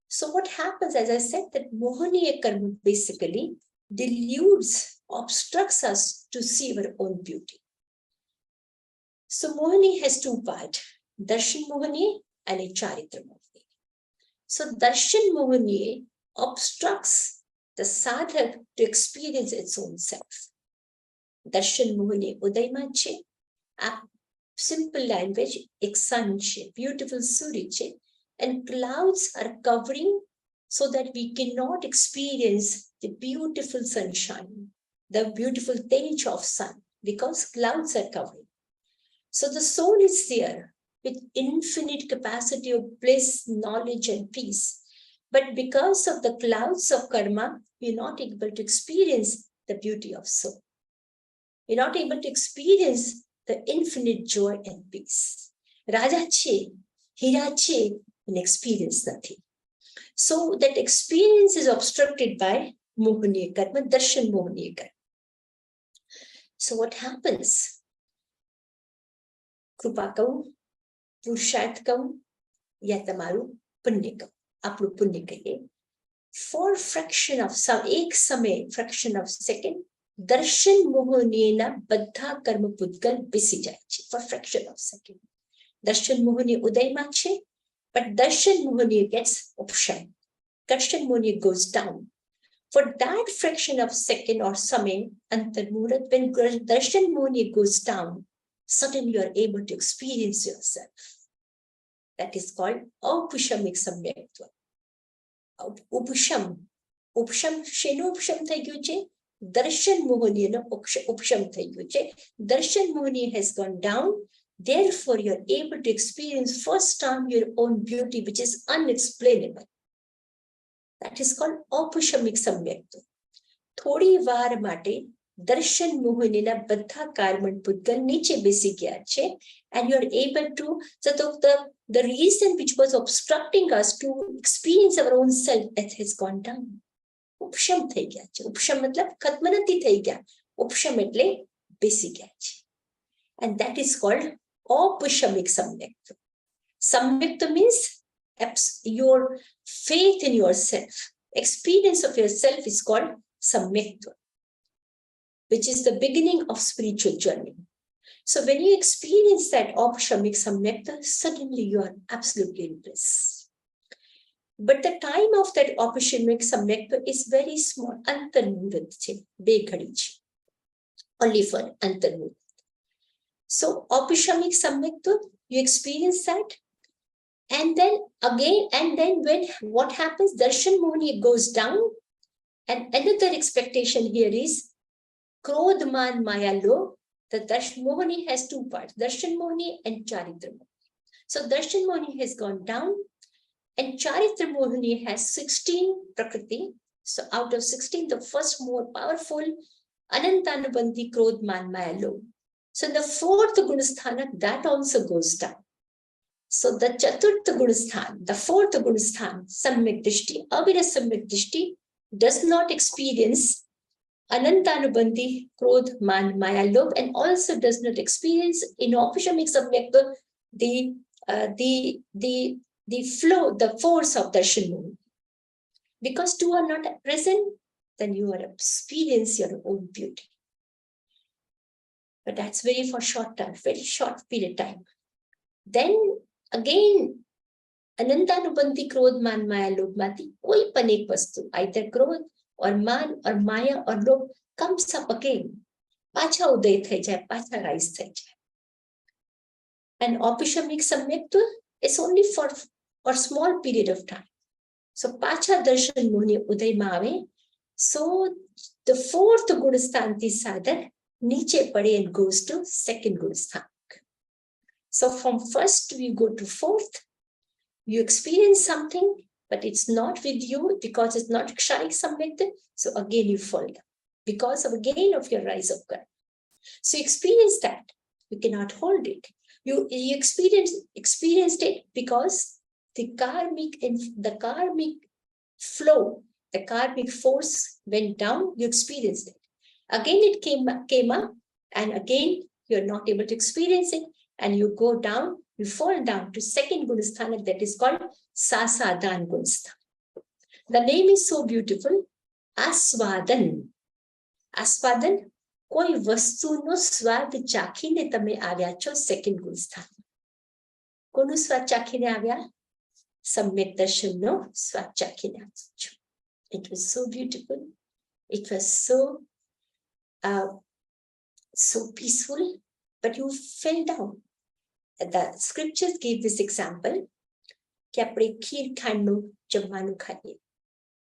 So what happens, as I said, that Mohaniya karma basically deludes, obstructs us to see our own beauty. So Mohani has 2 parts, Darshan Mohani and a Charitra Mohani. So Darshan Mohani obstructs the sadhak to experience its own self. Darshan Mohani Udayman che, a simple language, ek sun che, beautiful Surya che, and clouds are covering so that we cannot experience the beautiful sunshine, the beautiful tej of sun, because clouds are covering. So the soul is there with infinite capacity of bliss, knowledge and peace. But because of the clouds of karma, you're not able to experience the beauty of soul. You're not able to experience the infinite joy and peace. Raja che, hira che, and experience nothing. So that experience is obstructed by mohaniya karma, darshan mohaniya karma. So what happens? Krupa કહું, પુરુષાર્થ કહું, યા તમારું પુણ્ય કહું, આપણું પુણ્ય કહીએ. For fraction of some, એક સમય, fraction of second, દર્શન મોહનીયના બધા કર્મ પૂતગલ બેસી જાય છે. For fraction of second. દર્શન મોહનીય ઉદયમાં છે, but દર્શન મોહનીય gets option. Darshan mohaniya goes down. For that fraction of second or samay, antarmurat, when darshan mohaniya goes down, suddenly you are able to experience yourself. That is called aupushamic samyaktva. Upusham. Upsham, shenu upsham thai gyu che? Darshan mohaniya no upsham thai gyu che. Darshan mohaniya has gone down. Therefore, you are able to experience first time your own beauty, which is unexplainable. That is called aupushamic samyaktva. Thodi var mate darshan mohanina badha karman pudgal niche besi gaya che, and you are able to, so the reason which was obstructing us to experience our own self, that has gone down. Upsham thai gaya che. Upsham matlab khatm nathi thai gaya. Upsham etle besi gaya che. And that is called aupushamic samyaktva. Samyaktva means your faith in yourself, experience of yourself is called samyaktva, which is the beginning of spiritual journey. So when you experience that aupushamic samyaktva, suddenly you are absolutely in bliss. But the time of that aupushamic samyaktva is very small. Antarmurat che, be ghadi che. Only for antarmurat. So aupushamic samyaktva, you experience that. And then again, and then when what happens, darshan mohaniya goes down, and another expectation here is krodh man maya lobh. The darshan mohaniya has two parts, darshan mohaniya and charitra mohaniya. So darshan mohaniya has gone down, and charitra mohaniya has 16 prakriti. So out of 16, the first more powerful, anantanubandhi krodh man maya lobh. So the fourth gunasthana, that also goes down. So the Chaturtha Gunasthan, the fourth Gunasthan, Samyak Drishti, Avira Samyak Drishti, does not experience Anantanubandhi, Krodh, Man, Maya, Lobh, and also does not experience in Aupushamic Samyaktva the flow, the force of Darshan Mohaniya. Because two are not present, then you are experience your own beauty. But that's very for short time, very short period of time. Then again, Anantanubandhi Krodh, Man, Maya, Lobh mati koi pan ek vastu, either Krodh or Man or Maya or Lobh comes up again. Pacha uday thai jai, pacha rise thai jai. And Aupushamic Samyaktva is only for small period of time. So pacha darshan mohaniya uday maave. So the fourth Gunasthanti sadhak niche pade and goes to second Gunasthan. So from first we go to fourth, you experience something, but it's not with you because it's not ksharik samyaktva. So again you fall down because of again of your rise of karma. So you experience that, you cannot hold it. You experienced it because the karmic flow, the karmic force went down, you experienced it. Again it came up, and again you're not able to experience it, and you go down, you fall down to second Gunasthana, that is called Sasadan Gunasthana. The name is so beautiful, Aswadan. Aswadan, koi vastu no swad chakhine tame avya cho second Gunasthana. Konu swad chakhine avya? Samyak darshan no swad chakhine avya. It was so beautiful. It was so peaceful, but you fell down. The scriptures give this example કે આપણે ખીર ખાંડનું જમવાનું ખાઈએ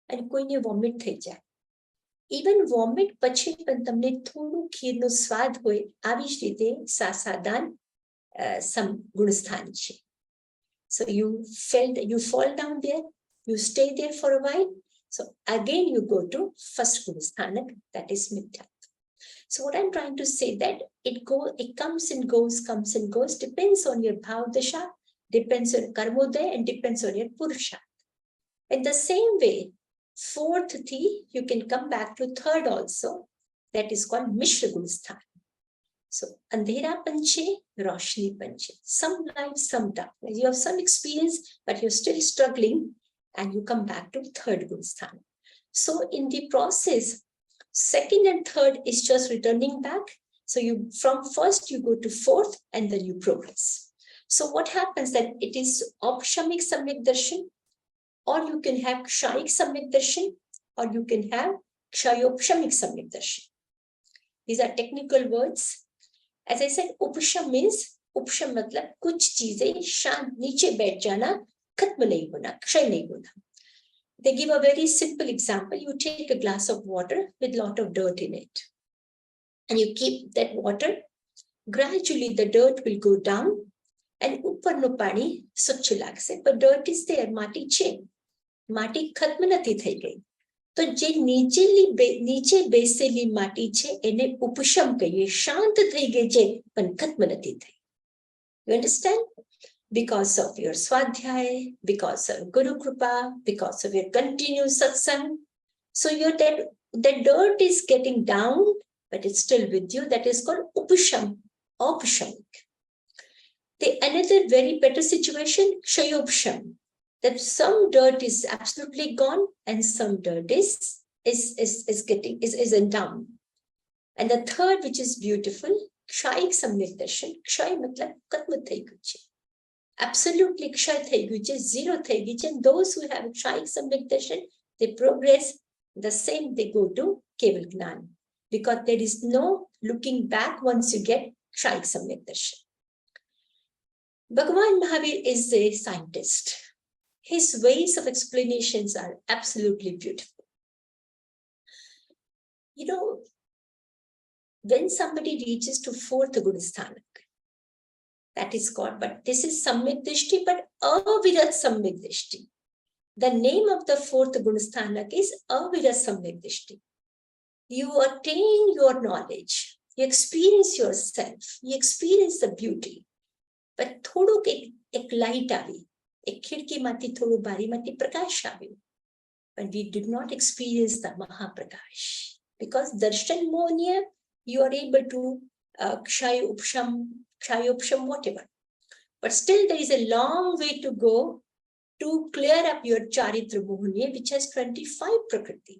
અને કોઈને vomit થઈ જાય. Even vomit પછી પણ તમને થોડું ખીરનો સ્વાદ હોય, આવી જ રીતે સાસાદાન ગુણસ્થાન છે. So you fall down there, You stay there for a while. So again, you go to first Gunasthanak, that is Mithya. So what I'm trying to say that it comes and goes, depends on your Bhav Dasha, depends on Karmoday, and depends on your Purusha. In the same way, fourth Thi, you can come back to third also. That is called Mishra Gunasthan. So Andhera Panche, Roshni Panche. Some light, some darkness. You have some experience, but you're still struggling, and you come back to third Gunasthan. So in the process, second and third is just returning back. So you from first you go to fourth, and then you progress. So what happens that it is Opshamik Samyak Darshan, or you can have Kshayik Samyak Darshan, or you can have Kshayopshamik Samyak Darshan. These are technical words. As I said, Upasham means, Upasham matlab kuch cheezein shant niche baith jana, khatm nahi hona, kshay nahi hona. They give a very simple example. You take a glass of water with a lot of dirt in it, and you keep that water. Gradually, the dirt will go down, and upar no pani swachh lagse. But dirt is there, mati che. Mati khatm nathi thai gayi. તો જે નીચે બેસેલી માટી છે એને ઉપશમ કહીએ, શાંત થઈ ગઈ છે પણ ખત્મ નથી થઈ. You understand? Because of your swadhyay, because of Guru Kripa, because of your continuous satsang. So that dirt is getting down, but it's still with you. That is called upasham, opshamik. The another very better situation, kshayopsham. That some dirt is absolutely gone and some dirt is down. And the third, which is beautiful, Kshayik Samyak Darshan. Kshay matlab khatm thai gayu che. Absolutely kshay thai gayu che, zero thai gayu che. And those who have Kshayik Samyak Darshan, they progress the same, they go to Keval Gnan. Because there is no looking back once you get Kshayik Samyak Darshan. Bhagavan Mahavir is a scientist. His ways of explanations are absolutely beautiful. You know, when somebody reaches to fourth Gunasthanak, that is called, but this is Samyak Drishti, but Avirat Samyak Drishti. The name of the fourth Gunasthanak is Avirat Samyak Drishti. You attain your knowledge, you experience yourself, you experience the beauty, but thoduk ek light avi. એક ખિડકીમાંથી થોડું બારીમાંથી પ્રકાશ આવ્યો. But we did not experience the Mahaprakash. Because darshan monia, you are able to kshayopsham, whatever. But still there is a long way to go to clear up your charitra monia, which has 25 prakriti.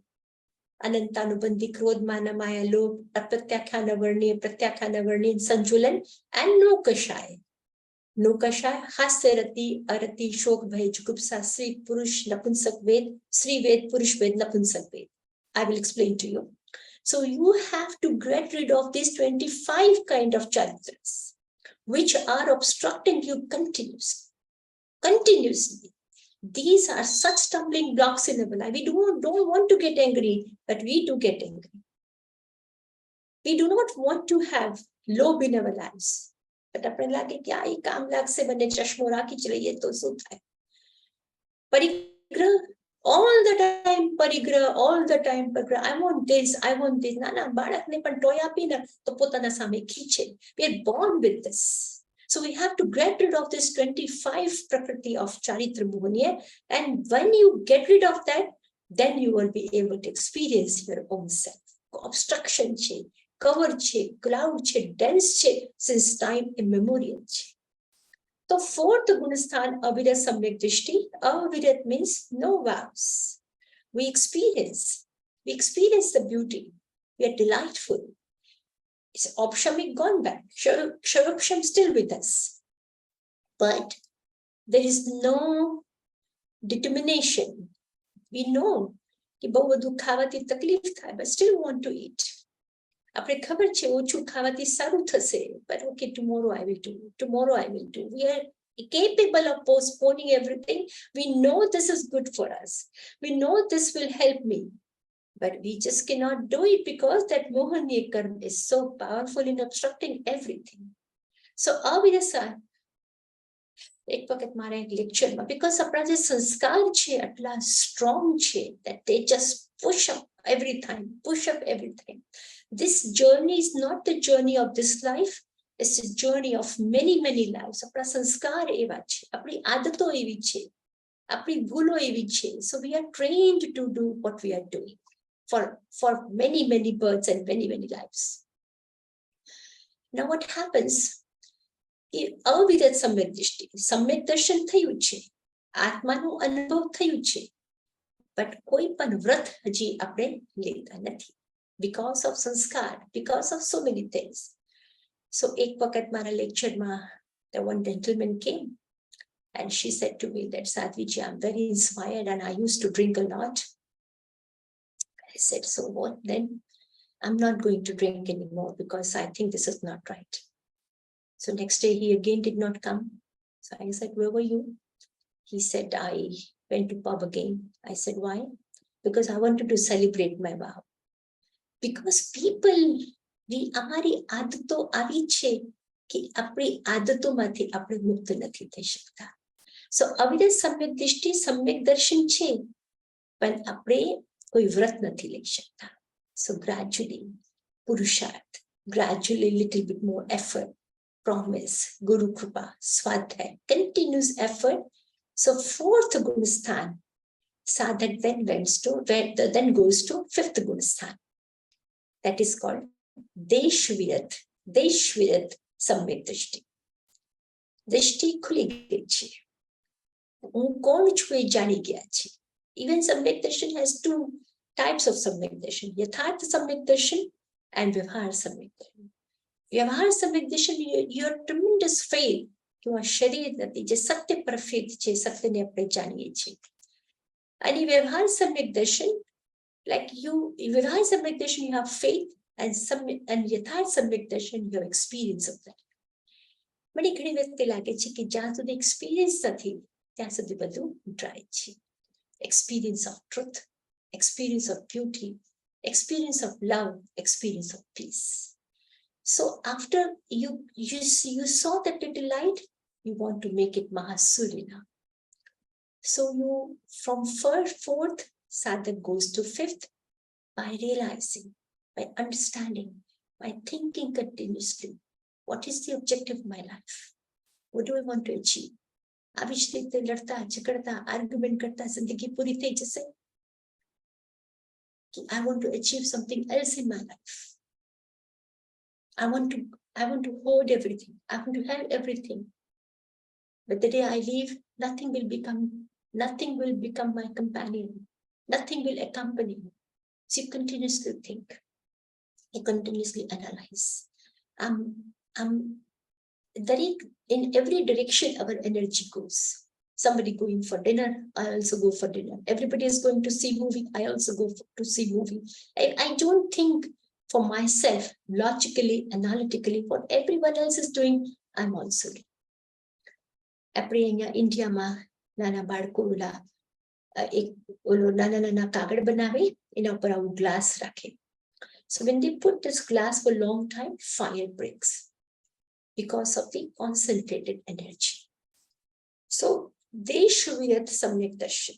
Anantanubandhi, Krodh, Mana, Maya, Lobh, Apratyakhana Varni, Sanjulan, and Lokashaya. Lokashaya, Hasya Rati, Arati, Shok, Bhay, Jugupsa, Sri, Purush, Napunsak Ved, Sri Ved, Purush Ved, Napunsak Ved. I will explain to you. So you have to get rid of these 25 kind of charitras, which are obstructing you continuously. These are such stumbling blocks in our life. We don't want to get angry, but we do get angry. We do not want to have lobe in our lives. But આપણે લાગે કે આ કામ લાગશે, મને ચશ્મો રાખી જ લઈએ તો શું થાય. પરિગ્રહ, all the time પરિગ્રહ, all the time પરિગ્રહ. I want this. નાના બાળકને પણ ટોય આપીને તો પોતાના સામે ખીચે. We are born with this. So we have to get rid of this 25 prakriti of charitra mohonia. And when you get rid of that, then you will be able to experience your own self. Obstruction છે, cover છે, cloud છે, dense છે, since time immemorial છે. So fourth Gunasthan, Avirat Samyak Drishti. Avirat means no vows. We experience the beauty. We are delightful. It's Opshamik gone back. Kshayopsham still with us. But there is no determination. We know कि बहु બધું ખાવાથી તકલીફ થાય, but still want to eat. આપણે ખબર છે ઓછું ખાવાથી સારું થશે, but okay, tomorrow I will do. We are capable of postponing everything. We know this is good for us. We know this will help me, but we just cannot do it because that mohaniya karma is so powerful in obstructing everything. So avirasa, એક વખત મારા એક લેક્ચરમાં, because આપણા જે સંસ્કાર છે આટલા strong છે that they just push up every time. This journey is not the journey of this life, it's a journey of many lives. આપણા સંસ્કાર એવા છે, આપણી આદતો એવી છે, આપણી ભૂલો એવી છે. So we are trained to do what we are doing for many births and many lives. Now what happens? અવિરત સમ્યક દૃષ્ટિ, સમ્યક દર્શન થયું છે, આત્માનું અનુભવ થયું છે, but કોઈ પણ વ્રત હજી આપણે લેતા નથી, because of સંસ્કાર, because of so many things. So એક વખત મારા lectureમાં the one gentleman came and she said to me that, Sadhviji, I'm very inspired and I used to drink a lot. I said, so what then? I'm not going to drink anymore because I think this is not right. So next day he again did not come. So I said, where were you? He said, I went to pub again. I said, why? Because I wanted to celebrate my vow. Because people, અમારી આદતો આવી છે કે આપણી આદતોમાંથી આપણે મુક્ત નથી થઈ શકતા. So અવિરત સમ્યક દૃષ્ટિ, સમ્યક દર્શન છે, પણ આપણે કોઈ વ્રત નથી લઈ શકતા. So gradually, પુરુષાર્થ, gradually little bit more effort, promise, Guru Kripa, Swadhyay, continuous effort. So fourth Gunasthan, sadhak then goes to fifth Gunasthan. That is called Deshvirat Samyak Drishti. Drishti khuli gayi છે. હું કોણ છું એ જાણી ગયા છે. Even Samyak Darshan has two types of Samyak Darshan, Yathartha Samyak Darshan and Vyavhar Samyak Darshan. વ્યવહાર સમ્યક દર્શન, your tremendous faith કે આ શરીર નથી, જે સત્ય પર faith છે, સત્યને આપણે જાણીએ છીએ. અને વ્યવહાર સમ્યક દર્શન, like વ્યવહાર સમ્યક દર્શન, you have faith, and યથાર્થ સમ્યક દર્શન, you have experience of that. મને ઘણી વખતે લાગે છે કે જ્યાં સુધી એક્સપિરિયન્સ નથી ત્યાં સુધી બધું ડ્રાય છે. Experience of truth, experience of beauty, experience of love, experience of peace. So after you saw that little light, you want to make it Mahasurya. So you, from fourth, sadhak goes to fifth by realizing, by understanding, by thinking continuously, what is the objective of my life? What do I want to achieve? આવી જ રીતે લડતા ઝઘડતા argument કરતા જિંદગી પૂરી થઈ જશે? I want to achieve something else in my life. I want to hold everything. I want to have everything. But the day I leave, nothing will become my companion. Nothing will accompany me. So you continuously think. You continuously analyze. In every direction our energy goes. Somebody going for dinner, I also go for dinner. Everybody is going to see movie, I also go to see movie. I don't think for myself, logically, analytically, what everyone else is doing, I'm also doing. આપણે અહીંયા ઇન્ડિયામાં નાના બાળકો નાના કાગળ બનાવે, એના ઉપર આવું ગ્લાસ રાખે. So when they put this glass for a long time, fire breaks because of the concentrated energy. So Deshvirat Samyak Darshan,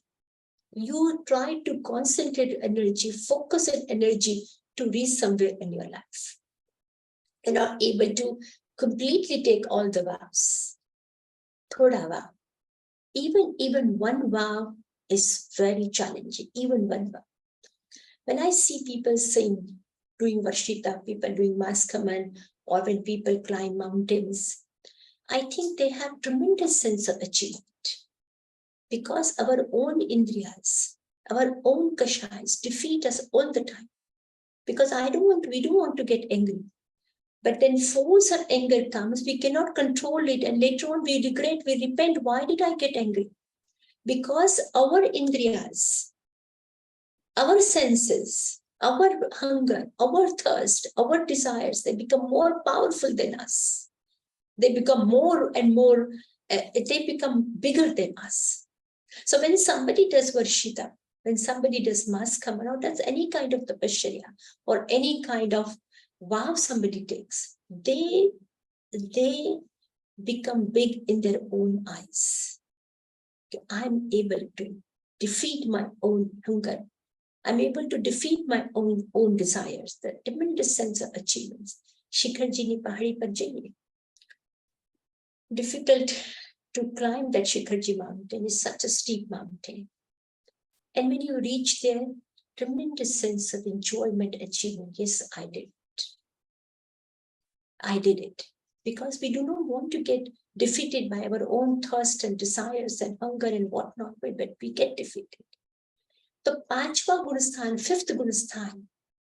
you try to concentrate energy, focus on energy to reach somewhere in your life. You're not able to completely take all the vows. Thoda vow. Even one vow is very challenging, even one vow. When I see people sing, doing Varshita, people doing Maskaman, or when people climb mountains, I think they have tremendous sense of achievement. Because our own indriyas, our own kashayas defeat us all the time. Because we don't want to get angry. But then force of anger comes, we cannot control it, and later on we regret, we repent, why did I get angry? Because our indriyas, our senses, our hunger, our thirst, our desires, they become more powerful than us. They become more and more, they become bigger than us. So when somebody does Varshita, when somebody does Maskama, or does any kind of tapasya, or any kind of vow somebody takes, they become big in their own eyes. I'm able to defeat my own hunger. I'm able to defeat my own desires, the tremendous sense of achievements. Shikhar ji ni pahadi par jaiye. Difficult to climb that Shikhar ji mountain. It's such a steep mountain. And when you reach there, tremendous sense of enjoyment, achievement. Yes, I did it. I did it. Because we do not want to get defeated by our own thirst and desires and hunger and whatnot, but we get defeated. The Panchva Gunasthan, fifth Gunasthan,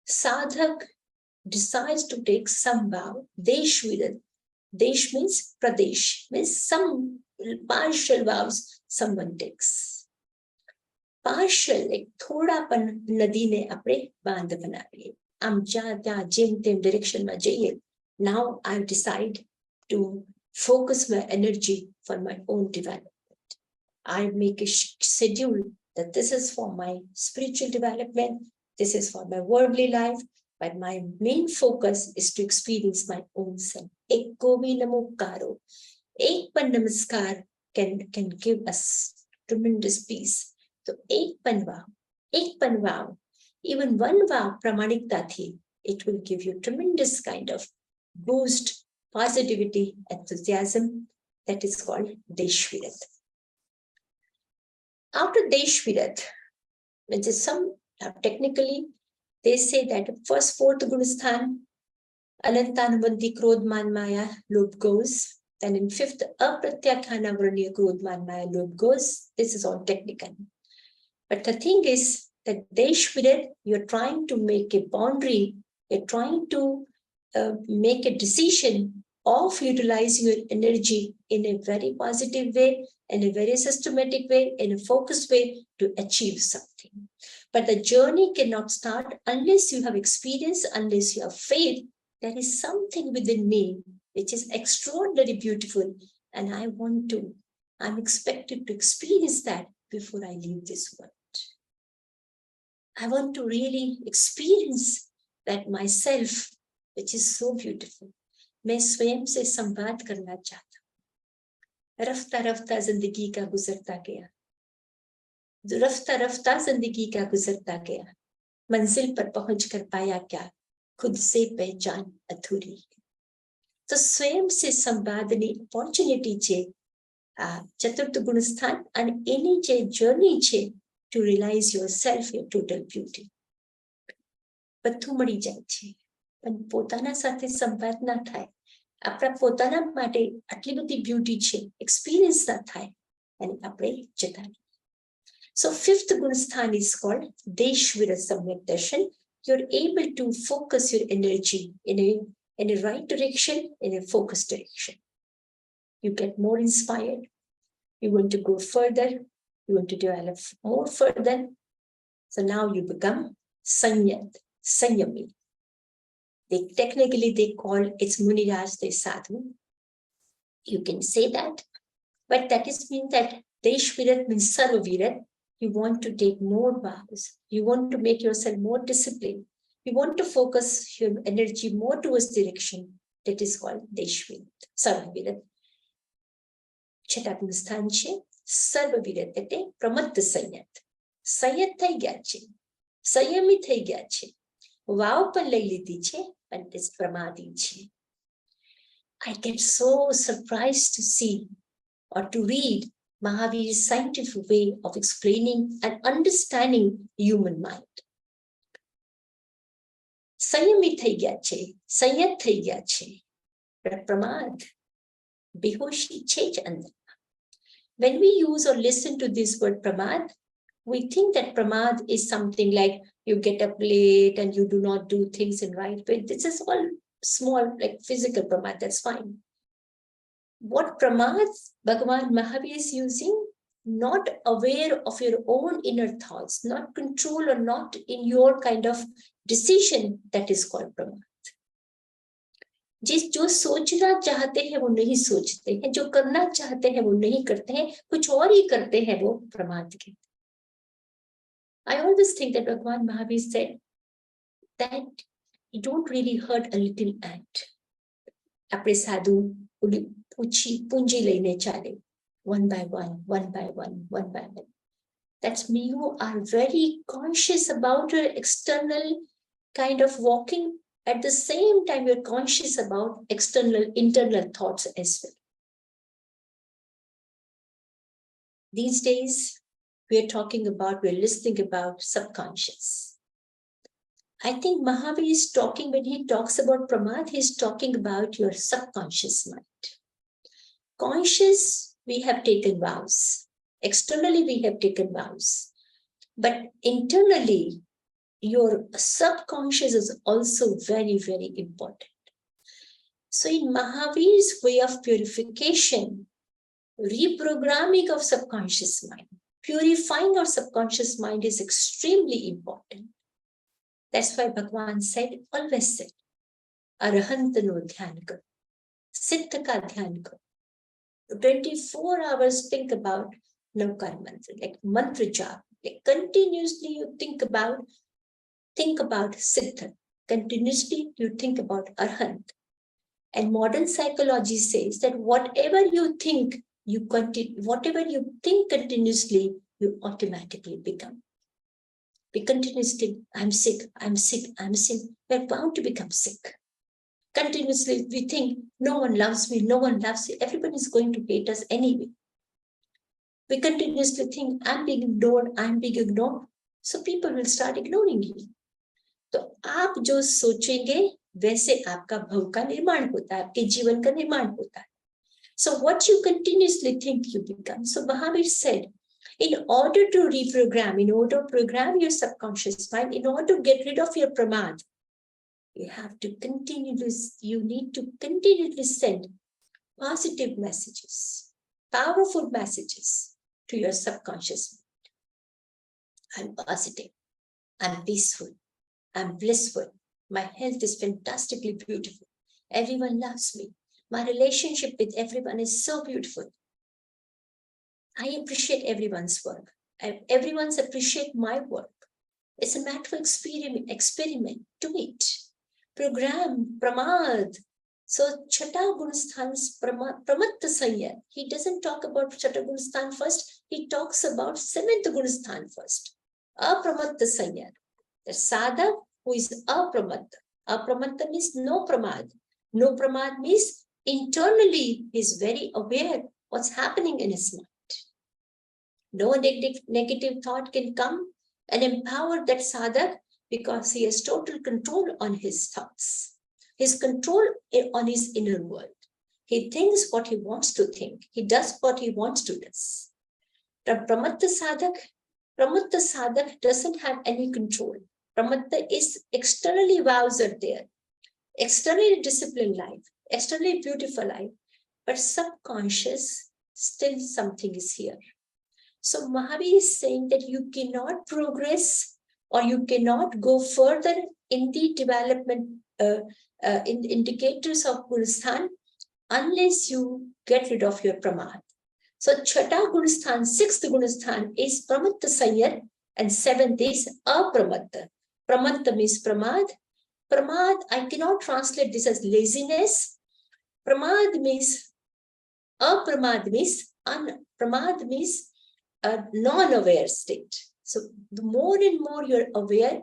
sadhak decides to take some vow, Desh Virat. Desh means Pradesh, means some partial vows someone takes. Partial, like thoda pan nadi ne apne bandh banaliye. Am ja jim tem direction ma jaiye. Now I decide to focus my energy for my own development. I make a schedule that this is for my spiritual development, this is for my worldly life, but my main focus is to experience my own self. Ek govi namokaro. Ek pan namaskar can give us tremendous peace. So ek pan vow, even one vow pramanikta thi, it will give you tremendous kind of boost, positivity, enthusiasm. That is called Desh Virat. After Desh Virat, which is some technically, they say that first fourth Gunasthan, Anantanubandhi Krodh Man Maya Lobh goes. Then in fifth, Apratyakhana Vraniya Krodh Man Maya Lobh goes. This is all technical. But the thing is that Desh Virat, you're trying to make a boundary, you're trying to make a decision of utilizing your energy in a very positive way, in a very systematic way, in a focused way to achieve something. But the journey cannot start unless you have experience, unless you have faith. There is something within me which is extraordinarily beautiful, and I'm expected to experience that before I leave this world. I want to really experience that myself, which is so beautiful. मैं स्वयं से संवाद करना चाहता हूँ. रफ्ता रफ्ता जिंदगी का गुजरता गया, रफ्ता रफ्ता जिंदगी का गुजरता गया, मंजिल पर पहुंच कर पाया क्या, खुद से पहचान अधूरी है. तो स्वयं से संवादनी opportunity છે આ ચતુર્થ ગુણસ્થાન અને એની જે journey છે to realize yourself, your total beauty. બધું મળી જાય છે, પણ પોતાના સાથે સંવાદ ના થાય, આપણા પોતાના માટે આટલી બધી બ્યુટી છે, એક્સપિરિયન્સ ના થાય અને આપણે જતા રહીએ. So fifth Gunasthan is called Desh Virat Samyak Darshan. You're able to focus your energy in a right direction, in a focused direction. You get more inspired. You want to go further. You want to develop more further. So now you become Sanyat, Sanyami. They call it's Muniraj, they sadhu. You can say that, but that is mean that Desh Virat means Sarva Virat. You want to take more vows. You want to make yourself more disciplined. You want to focus your energy more towards direction. That is called Desh Virat, Sarva Virat. Chhata Gunasthan છે સર્વ વિરત એટલે પ્રમત્ત સંયત. સંયત થઈ ગયા છે, સંયમી થઈ ગયા છે, વાવ પણ લઈ લીધી છે, but it's pramadi છે. I get so surprised to see or to read Mahavir's scientific way of explaining and understanding human mind. સંયમી થઈ ગયા છે, સંયત થઈ ગયા છે, પ્રમાદ બેહોશી છે જ અંદર. When we use or listen to this word pramad, we think that pramad is something like you get up late and you do not do things in right way. This is all small, like physical pramad, that's fine. What pramad Bhagavan Mahavir is using, not aware of your own inner thoughts, not control or not in your kind of decision, that is called pramad. जो सोचना चाहते हैं वो नहीं सोचते हैं, जो करना चाहते हैं वो नहीं करते हैं, कुछ और ही करते हैं, वो प्रमाद के. I always think that Bhagavan Mahavir said that you don't really hurt a little ant. આપણે સાદું punji lene chale, one by one, one by one, one by one. That's me. You are very conscious about your external kind of walking. At the same time, you're conscious about internal thoughts as well. These days, we're listening about subconscious. I think Mahavir is talking, when he talks about pramad, he's talking about your subconscious mind. Conscious, we have taken vows. Externally, we have taken vows. But internally, your subconscious is also very, very important. So in Mahavir's way of purification, reprogramming of subconscious mind, purifying our subconscious mind is extremely important. That's why Bhagwan always said, Arahantano dhyan karo, Siddha ka dhyan karo. 24 hours think about Navkar mantra, like mantra jap. Like continuously you think about Siddha. Continuously you think about Arhant. And modern psychology says that whatever you think continuously, you automatically become. We continuously, I'm sick, I'm sick, I'm sick. We're bound to become sick. Continuously, we think, no one loves me, no one loves me. Everyone is going to hate us anyway. We continuously think, I'm being ignored. So people will start ignoring you. तो आप जो सोचेंगे वैसे आपका भव का निर्माण होता है, आपके जीवन का निर्माण होता है. So what you continuously think, you become. So Mahavir said, in order to reprogram, in order to program your subconscious mind, in order to get rid of your pramad, you need to continuously send positive messages, powerful messages to your subconscious mind. I'm positive, I'm peaceful, I'm blissful, my health is fantastically beautiful, everyone loves me, my relationship with everyone is so beautiful. I appreciate everyone's work. Everyone's appreciate my work. It's a matter of experiment. Do it. Program, pramad. So Chata Gunasthanas Pramatta Sanya. He doesn't talk about Chata Gunasthan first. He talks about 7th Gunasthan first. Apramatta Sanya. The sadhak who is apramatta. Apramatta means no pramad. No pramad means internally he is very aware what's happening in his mind. No negative thought can come and empower that sadhak because he has total control on his thoughts. His control on his inner world. He thinks what he wants to think. He does what he wants to do. The Pramatta sadhak doesn't have any control. Pramatta is externally vows are there. Externally disciplined life. Externally beautiful life. But subconscious, still something is here. So Mahavir is saying that you cannot progress or you cannot go further in the development in the indicators of Gunasthan unless you get rid of your pramad. So Chata Gunasthan, 6th Gunasthan is Pramatta Sanyar and 7th is Apramatta. Pramatta means pramad. Pramad, I cannot translate this as laziness. Pramad means, apramad means, pramad means a non-aware state. So the more and more you're aware,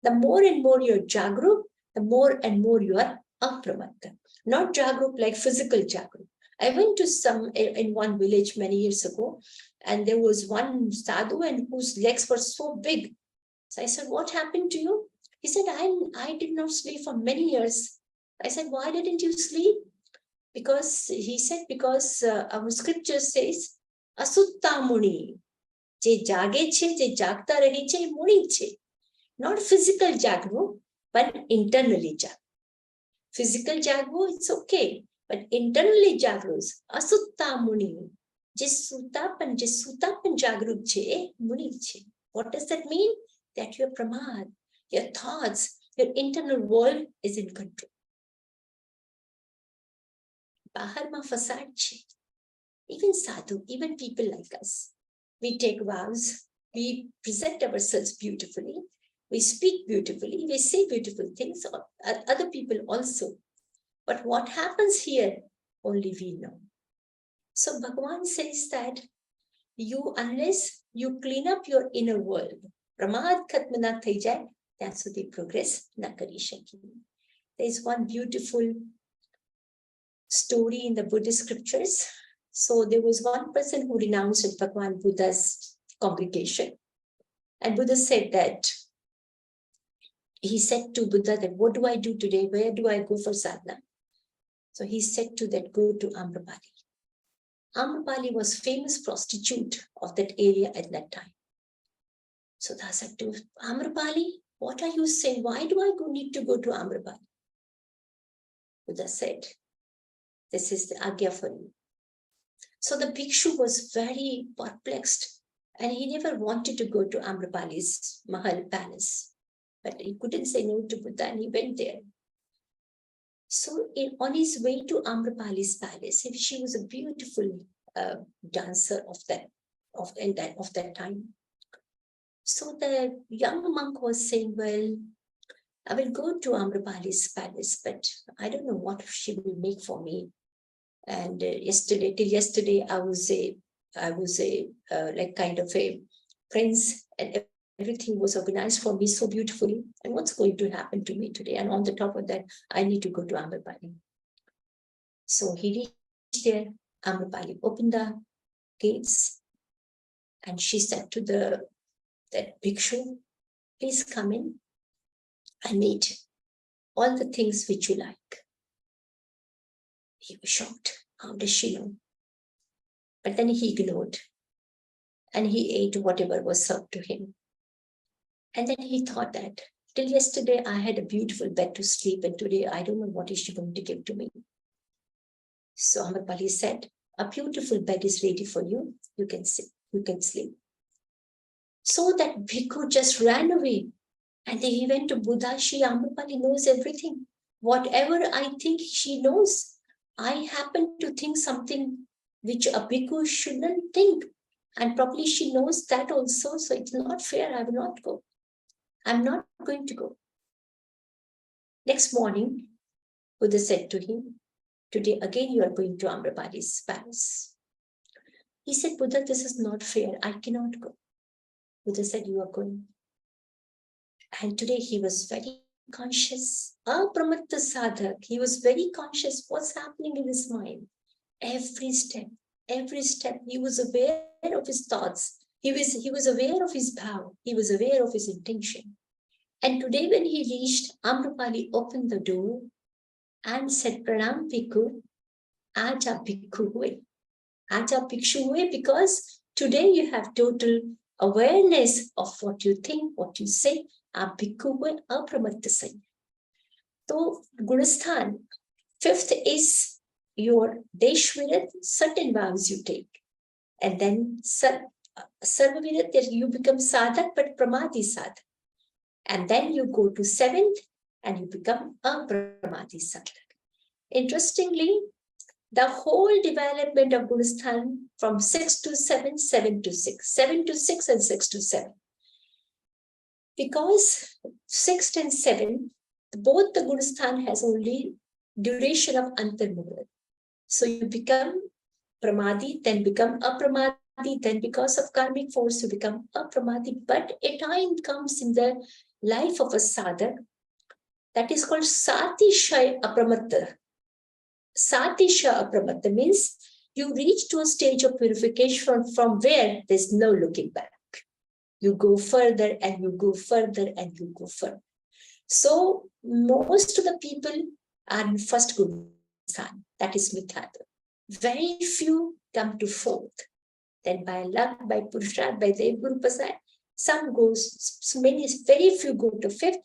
the more and more you're jagrup, the more and more you are apramatta. Not jagrup like physical jagrup. I went to in one village many years ago, and there was one sadhu and whose legs were so big. So I said, what happened to you? He said, I did not sleep for many years. I said, why didn't you sleep? Because he said, because our scripture says, Asutta Muni. Je jage che, je jagta rahi che, muni che. Not physical jagru, but internally jagru. Physical jagru, it's okay. But internally jagru, Asutta Muni. Je sutapan jagru che, muni che. What does that mean? That your pramad, your thoughts, your internal world is in control. Bahar ma fasad che. Even sadhu, even people like us, we take vows, we present ourselves beautifully, we speak beautifully, we say beautiful things, other people also. But what happens here, only we know. So Bhagavan says that unless you clean up your inner world, pramad khatma na thai jai, ત્યાં સુધી progress na કરી શકી. There is one beautiful story in the Buddhist scriptures. So there was one person who renounced at Bhagavan Buddha's congregation. And Buddha said that, he said to Buddha that, what do I do today? Where do I go for sadhana? So he said to that, go to Amrapali. Amrapali was famous prostitute of that area at that time. So Buddha said to Amrapali, what are you saying? Why do I need to go to Amrapali? Buddha said, this is the agya for you. So the bhikshu was very perplexed and he never wanted to go to Amrapali's Mahal palace. But he couldn't say no to Buddha and he went there. So on his way to Amrapali's palace, she was a beautiful dancer of that time. So the young monk was saying, well, I will go to Amrapali's palace, but I don't know what she will make for me. And till yesterday, I was a like kind of a prince, and everything was organized for me so beautifully. And what's going to happen to me today? And on the top of that, I need to go to Amrapali. So he reached there. Amrapali opened the gates, and she said to that bhikshu, please come in and eat all the things which you like. He was shocked. How does she know? But then he ignored and he ate whatever was served to him. And then he thought that till yesterday I had a beautiful bed to sleep, and today I don't know what is she going to give to me. So Amrapali said, a beautiful bed is ready for you. You can sit, you can sleep. So that bhikkhu just ran away. And then he went to Buddha. Amrapali knows everything. Whatever I think she knows, I happen to think something which a bhikkhu shouldn't think. And probably she knows that also. So it's not fair. I will not go. I'm not going to go. Next morning, Buddha said to him, today again you are going to Amrapali's palace. He said, Buddha, this is not fair. I cannot go. Buddha said, you are going. And today he was very conscious. Apramatta sadhak. He was very conscious what's happening in his mind. Every step, he was aware of his thoughts. He was aware of his bhav. He was aware of his intention. And today when he reached, Amrapali opened the door and said, Pranam Bhikkhu, Aja Bhikkhu Hue. Aja Bhikshu Hue, because today you have total awareness of what you think, what you say. A Bhikkhu Hue Apramatta Sanya. So Gunasthan, fifth is your Deshvirat, certain vows you take. And then Sarvavirat, you become sadhak, but pramadi sadhak. And then you go to seventh and you become a pramadi sadhak. Interestingly, the whole development of Gunasthan from 6 to 7, 7 to 6, 7 to 6 and 6 to 7. Because 6 and 7, both the Gunasthan has only duration of Antarmuhur. So you become Pramadi, then become Apramadi, then because of karmic force you become Apramadi. But a time comes in the life of a sadhak that is called Satishay Apramatta. Satisha Apramatta means you reach to a stage of purification from where there's no looking back. You go further and you go further and you go further. So most of the people are in first Gunasthan, that is Mithada. Very few come to fourth. Then by luck, by Purusharth, by Dev Guru Prasad, very few go to fifth.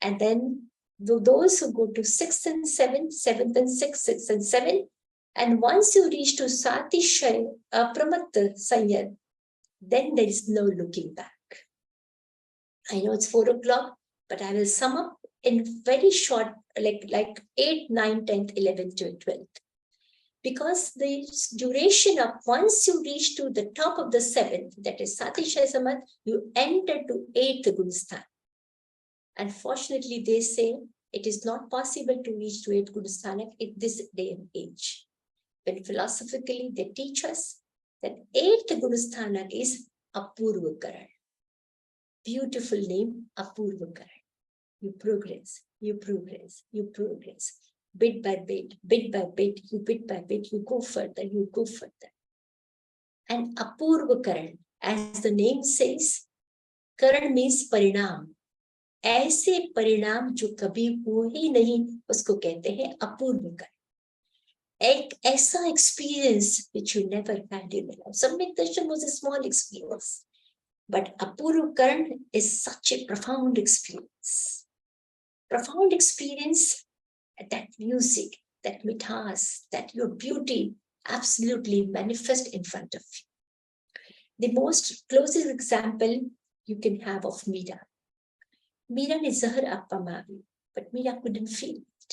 And then those who go to sixth and seventh, seventh and sixth, sixth and seventh. And once you reach to Satishay, Apramatta Sanya, then there is no looking back. I know it's 4 o'clock, but I will sum up in very short, like 8, 9, 10th, 11th, 12th. Because the duration of once you reach to the top of the 7th, that is Satishay Samat, you enter to 8th Gunasthan. Unfortunately, they say it is not possible to reach to 8th Gunasthan at this day and age. when philosophically they teach us that 8th Gunasthana is Apurvakaran. Beautiful name, Apurvakaran. You progress, you progress, you progress. Bit by bit, bit by bit, bit by bit, you go further, you go further. And Apurvakaran, as the name says, Karan means Parinam. ऐसे परिणाम जो कभी हुए ही नहीं उसको कहते हैं अपूर्वकरण. एक ऐसा experience which you never had in your life. Samyak darshan was a small experience, but Apurvakaran is such a profound experience. Profound experience, that music, that mithas, that your beauty absolutely manifest in front of you. The most closest example you can have of Meera. Meera ne zahar appama આવ્યું, but Meera couldn't feel it.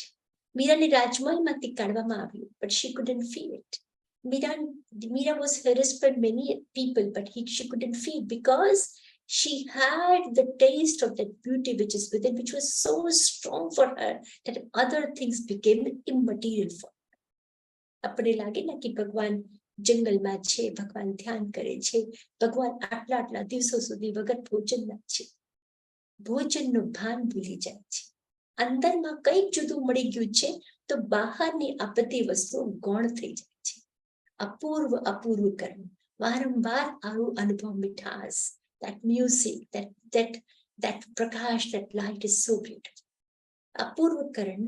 Meera ne rajmalમાંથી કાઢવામાં આવ્યું, but she couldn't feel it. Meera was harassed by many people, but she couldn't feel because she had the taste of that beauty which is within, which was so strong for her that other things became immaterial for her. આપણે લાગે ને કે ભગવાન જંગલમાં છે, ભગવાન ધ્યાન કરે છે, ભગવાન આટલા આટલા દિવસો સુધી વગર ભોજનના છે, ભોજનનું ભાન ભૂલી જાય છે. અંદરમાં કંઈક જુદું મળી ગયું છે તો બહારની આ બધી વસ્તુઓ ગૌણ થઈ જાય છે. અપૂર્વકરણ, વારંવાર આવું અનુભવ, મિઠાસ, that music, that prakash, that light is so beautiful. અપૂર્વકરણ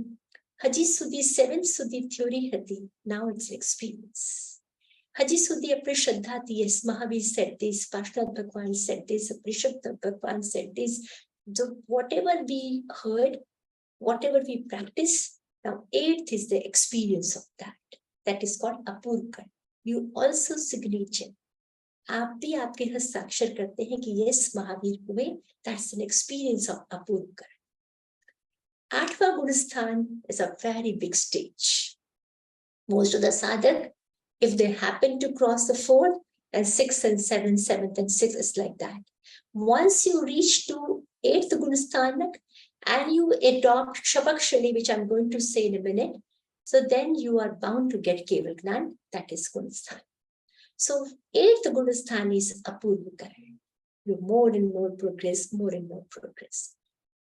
હજી સુધી 7th સુધી theory હતી, now it's an experience. હજી સુધી આપણે શ્રદ્ધાથી, yes, Mahavir said this, Parshad Bhagwan said this, Prishad Bhagwan said this. So whatever we heard, whatever we practice, now 8th is the experience of that. That is called Apurvakaran. You also signature. आप भी आपके हस्ताक्षर करते हैं कि yes, Mahavir हुए. That's an experience of Apurvakaran. 8वां Gunasthan is a very big stage. Most of the sadhak, if they happen to cross the 4th and 6th and 7th, 7th and 6th, is like that. Once you reach to 8th Gunasthanak and you adopt Shabakshani, which I'm going to say in a minute, so then you are bound to get Keval Gnan, that is Gunasthan. So 8th Gunasthan is Apurvakaran. You more and more progress, more and more progress.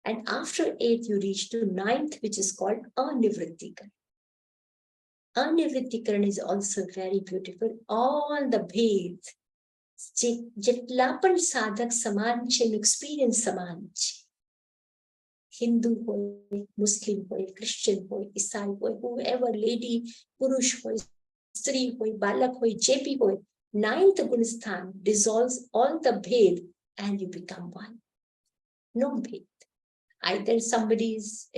And after 8th, you reach to 9th, which is called Anivrittikaran. Anivrittikaran is also very beautiful. All the bheds, જેટલા પણ સાધક સમાન છે, experience સમાન છે. Hindu હોય, Muslim હોય, Christian હોય, Isai હોય, whoever, lady, પુરુષ હોય, સ્ત્રી હોય, બાલક હોય, જે બી હોય, 9th Gunasthan dissolves all the bhed and you become one. No bhed. Either somebody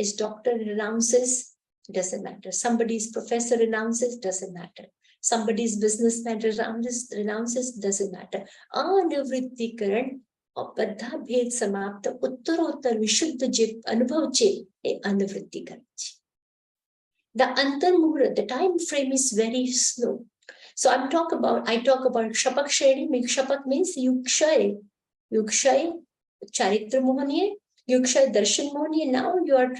is doctor announces, doesn't matter. Somebody's professor announces, doesn't matter. Somebody's businessman renounces, doesn't matter. Anivrittikaran, બધા ભેદ સમાપ્ત, ઉત્તરોત્તર વિશુદ્ધ જે અનુભવ છે એ અનવૃત્તિકરણ છે. The antarmuhura, the time frame is very slow. So I talk about shapak shreni. Shapak means yukshay charitra mohaniye, yukshay darshan mohaniye. Now you are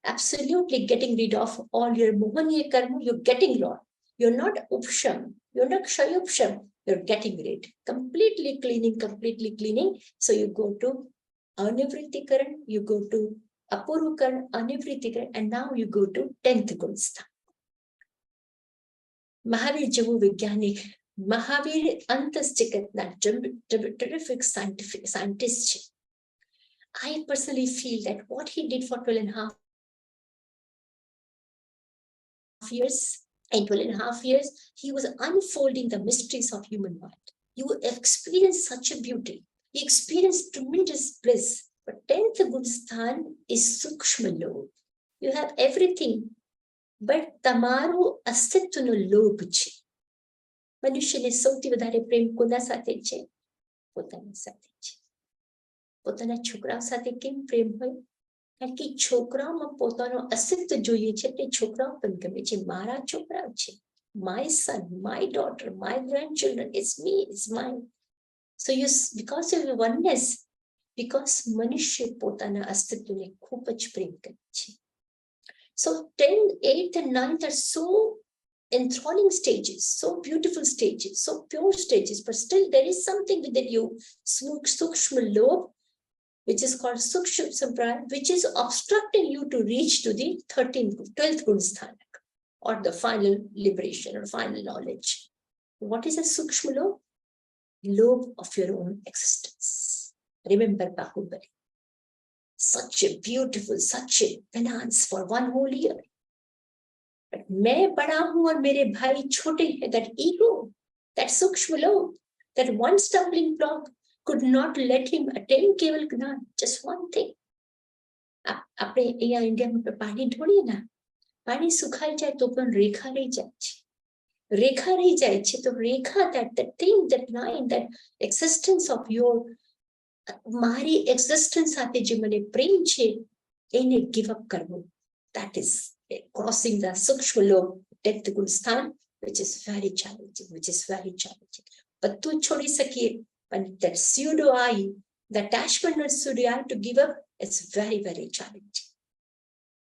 absolutely getting rid of all your mohaniya karma. You're getting rid. You're not upsham. You're not kshayupsham. You're getting rid. Completely cleaning. So you go to Anivrittikaran, you go to Apurvakaran, Anivrittikaran, and now you go to 10th Gunasthan. Mahavir જેવું વૈજ્ઞાનિક, Mahavir અંતશ્ચિકતના terrific scientist છે. I personally feel that what he did for 12.5 years, in 12.5 years, he was unfolding the mysteries of human mind. You experience such a beauty. You experience tremendous bliss. But 10th Gunasthan is Sukshma Lok. You have everything, but તમારું અસ્તિત્વનો લોભ છે. મનુષ્યને સૌથી વધારે પ્રેમ કોના સાથે છે? પોતાની સાથે છે. પોતાના છોકરાઓ સાથે કેમ પ્રેમ હોય? કારણ કે છોકરાઓમાં પોતાનો અસ્તિત્વ જોઈએ છે, તે છોકરાઓ પણ ગમે છે. મારા છોકરાઓ છે, my son, my daughter, my grandchildren, it's me, it's mine. So because of your oneness, because મનુષ્ય પોતાના અસ્તિત્વને ખૂબ જ પ્રેમ કરે છે. So 10th, 8th and 9th are so enthralling stages, so beautiful stages, so pure stages, but still there is something within you, Sukshma Lob, which is called Sukshma Sampradaya, which is obstructing you to reach to the 12th Gunasthanak, or the final liberation or final knowledge. What is a Sukshma Lob? Lobe of your own existence. Remember Bahubali. Such a beautiful, such a penance for one whole year. But मैं बड़ा हूं और मेरे भाई छोटे हैं, that ego, that Sukshma Lobe, that one stumbling block could not let him attain केवल ज्ञान. Just one thing. આપણે અહીંયા ઇન્ડિયામાં પાણી ઢોળીએ ના, પાણી સુખાઈ જાય તો પણ રેખા રહી જાય છે. રેખા રહી જાય છે તો રેખા, that thing, that line, that existence of your, મારી existence સાથે જે મને પ્રેમ છે એને give up કરવું. That is crossing the Sukshma Lobe, 10th Gunasthan, which is very challenging, બધું છોડી શકીએ, but that pseudo I, the attachment of pseudo I to give up, it's very, very challenging.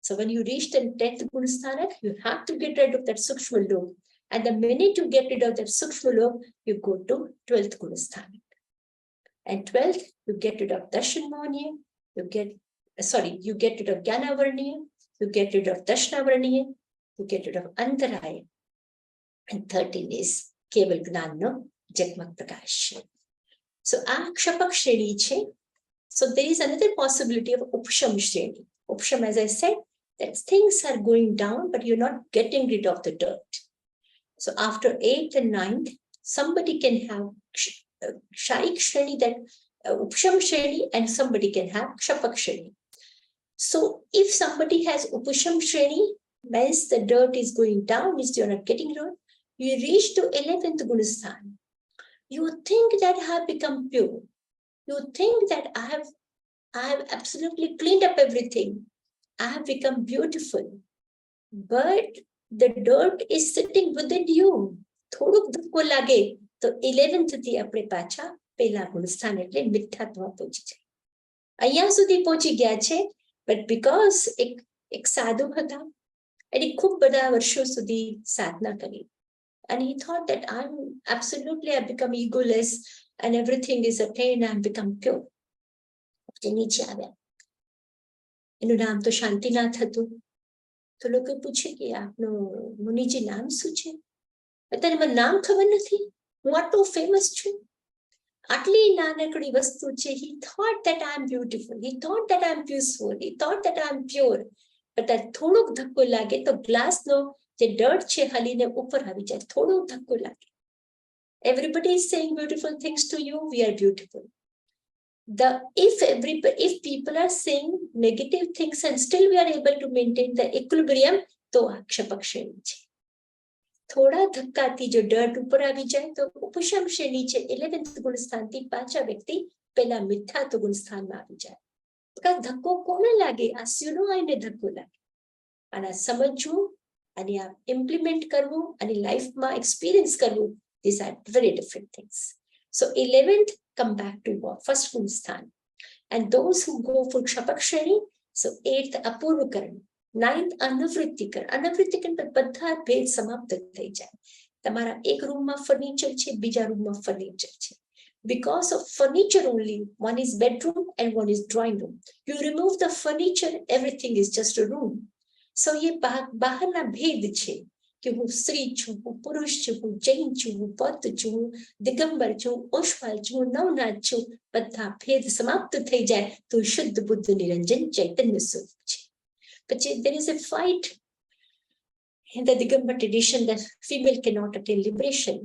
So when you reach the 10th Gunasthanak, you have to get rid of that Sukshma Lobe. And the minute you get rid of that Sukshma Lobe, you go to 12th Gunasthanak. And 12th, you get rid of Dashanvarniya, you get rid of Gyanavarniya, you get rid of Dashnavarniya, you get rid of Antaraya. And 13 is Keval Gnanno Jagmat Prakash. So Akshapak Shreni che. So there is another possibility of Upsham Shreni. Upsham, as I said, that things are going down, but you're not getting rid of the dirt. So after 8th and 9th, somebody can have Shaik Shreni, that Upsham Shreni, and somebody can have Kshapak Shreni. So if somebody has Upasham Shreni, means the dirt is going down, means you're not getting rid, you reach to 11th Gunasthan. You think that I have become pure. You think that I have absolutely cleaned up everything. I have become beautiful. But the dirt is sitting within you. થોડુંક ધક્કો લાગે તો 11th થી આપણે પાછા પહેલા ગુણસ્થાન એટલે મિથ્યાત્વ પહોંચી જાય. અહીંયા સુધી પહોંચી ગયા છે, but because એક સાધુ હતા, એની ખૂબ બધા વર્ષો સુધી સાધના કરી. And he thought that I've become egoless and everything is attained, I've become pure. નીચે આવ્યા. એનું નામ તો શાંતિનાથ હતું. તો લોકો પૂછે કે આપનું મુનિજી નામ શું છે? અત્યારે મને નામ ખબર નથી, હું આટલું ફેમસ છું, આટલી નાનકડી વસ્તુ છે. He thought that I'm beautiful, he thought that I'm peaceful, he thought that I'm pure. But થોડોક ધક્કો લાગે તો ગ્લાસનો જે ડર્ટ છે હલીને ઉપર આવી જાય. થોડો ધક્કો લાગે. Everybody is saying beautiful things to you, we are beautiful. If people are saying negative things and still we are able to maintain the equilibrium, તો Akshapak Shreni છે. થોડા ધક્કાથી જો ડર્ટ ઉપર આવી જાય તો ઉપશમ શ્રેણી છે. 11th ગુણસ્થાનથી પાછા વ્યક્તિ પેલા મિથ્યાત્વ ગુણસ્થાનમાં આવી જાય. ધક્કો કોને લાગે? આ સ્યુડોઆઈને ધક્કો લાગે. અને સમજવું અને આ ઇમ્પ્લિમેન્ટ કરવું અને લાઈફમાં એક્સપિરિયન્સ કરવું, these are very different things. So 11th come back to first Gunasthan. And those who go for Kshapak Shreni, so 8th Apurvakaran, 9th અનવૃત્તિકરણ પર બધા ભેદ સમાપ્ત થઈ જાય. તમારા એક રૂમમાં ફર્નિચર છે, બીજા રૂમમાં ફર્નિચર છે. Because of furniture only, one is bedroom and one is drawing room. You remove the furniture, everything is just a room. So ये બહારના ભેદ છે કે હું સ્ત્રી છું, હું પુરુષ છું, હું જૈન છું, હું બૌદ્ધ છું, હું દિગંબર છું, ઓશવાલ છું, નવનાથ છું. બધા ભેદ સમાપ્ત થઈ જાય તો શુદ્ધ બુદ્ધ નિરંજન ચૈતન્ય સ્વરૂપ છે. But there is a fight in the Digambar tradition that female cannot attain liberation.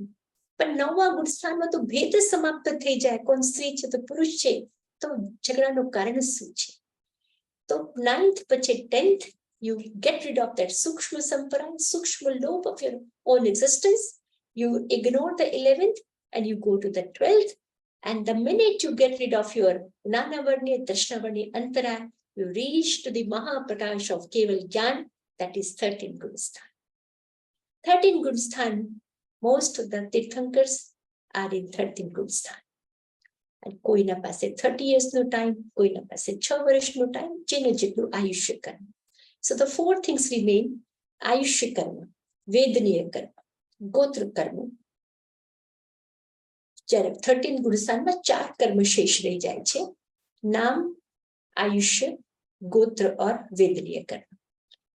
But નવમા ગુણસ્થાનમાં તો ભેદ સમાપ્ત થઈ જાય. કોણ સ્ત્રી છે તો પુરુષ છે, તો ઝઘડાનું કારણ શું છે? તો 9th પછી 10th, you get rid of that Sukshma Samparaya, Sukshma Lobe of your own existence. You ignore the 11th and you go to the 12th. And the minute you get rid of your Nanavarniya, Dashnavarniya, Antaraya, you reach to the Mahaprakash of Keval Gyan, that is 13th Gunasthan. 13th Gunasthan, most of the Tirthankars are in 13th Gunasthan. And કોઈના પાસે 30 years no time, કોઈના પાસે 6 વર્ષનો time, જેને જેટલું આયુષ્ય કરે. So the 4 things remain: Ayushya karma, Vedaniya karma, Gotra karma. જ્યારે 13 ગુણસ્થાનમાં 4 કર્મ શેષ રહી જાય છે: નામ, આયુષ્ય, ગોત્ર और વેદનીય કર્મ.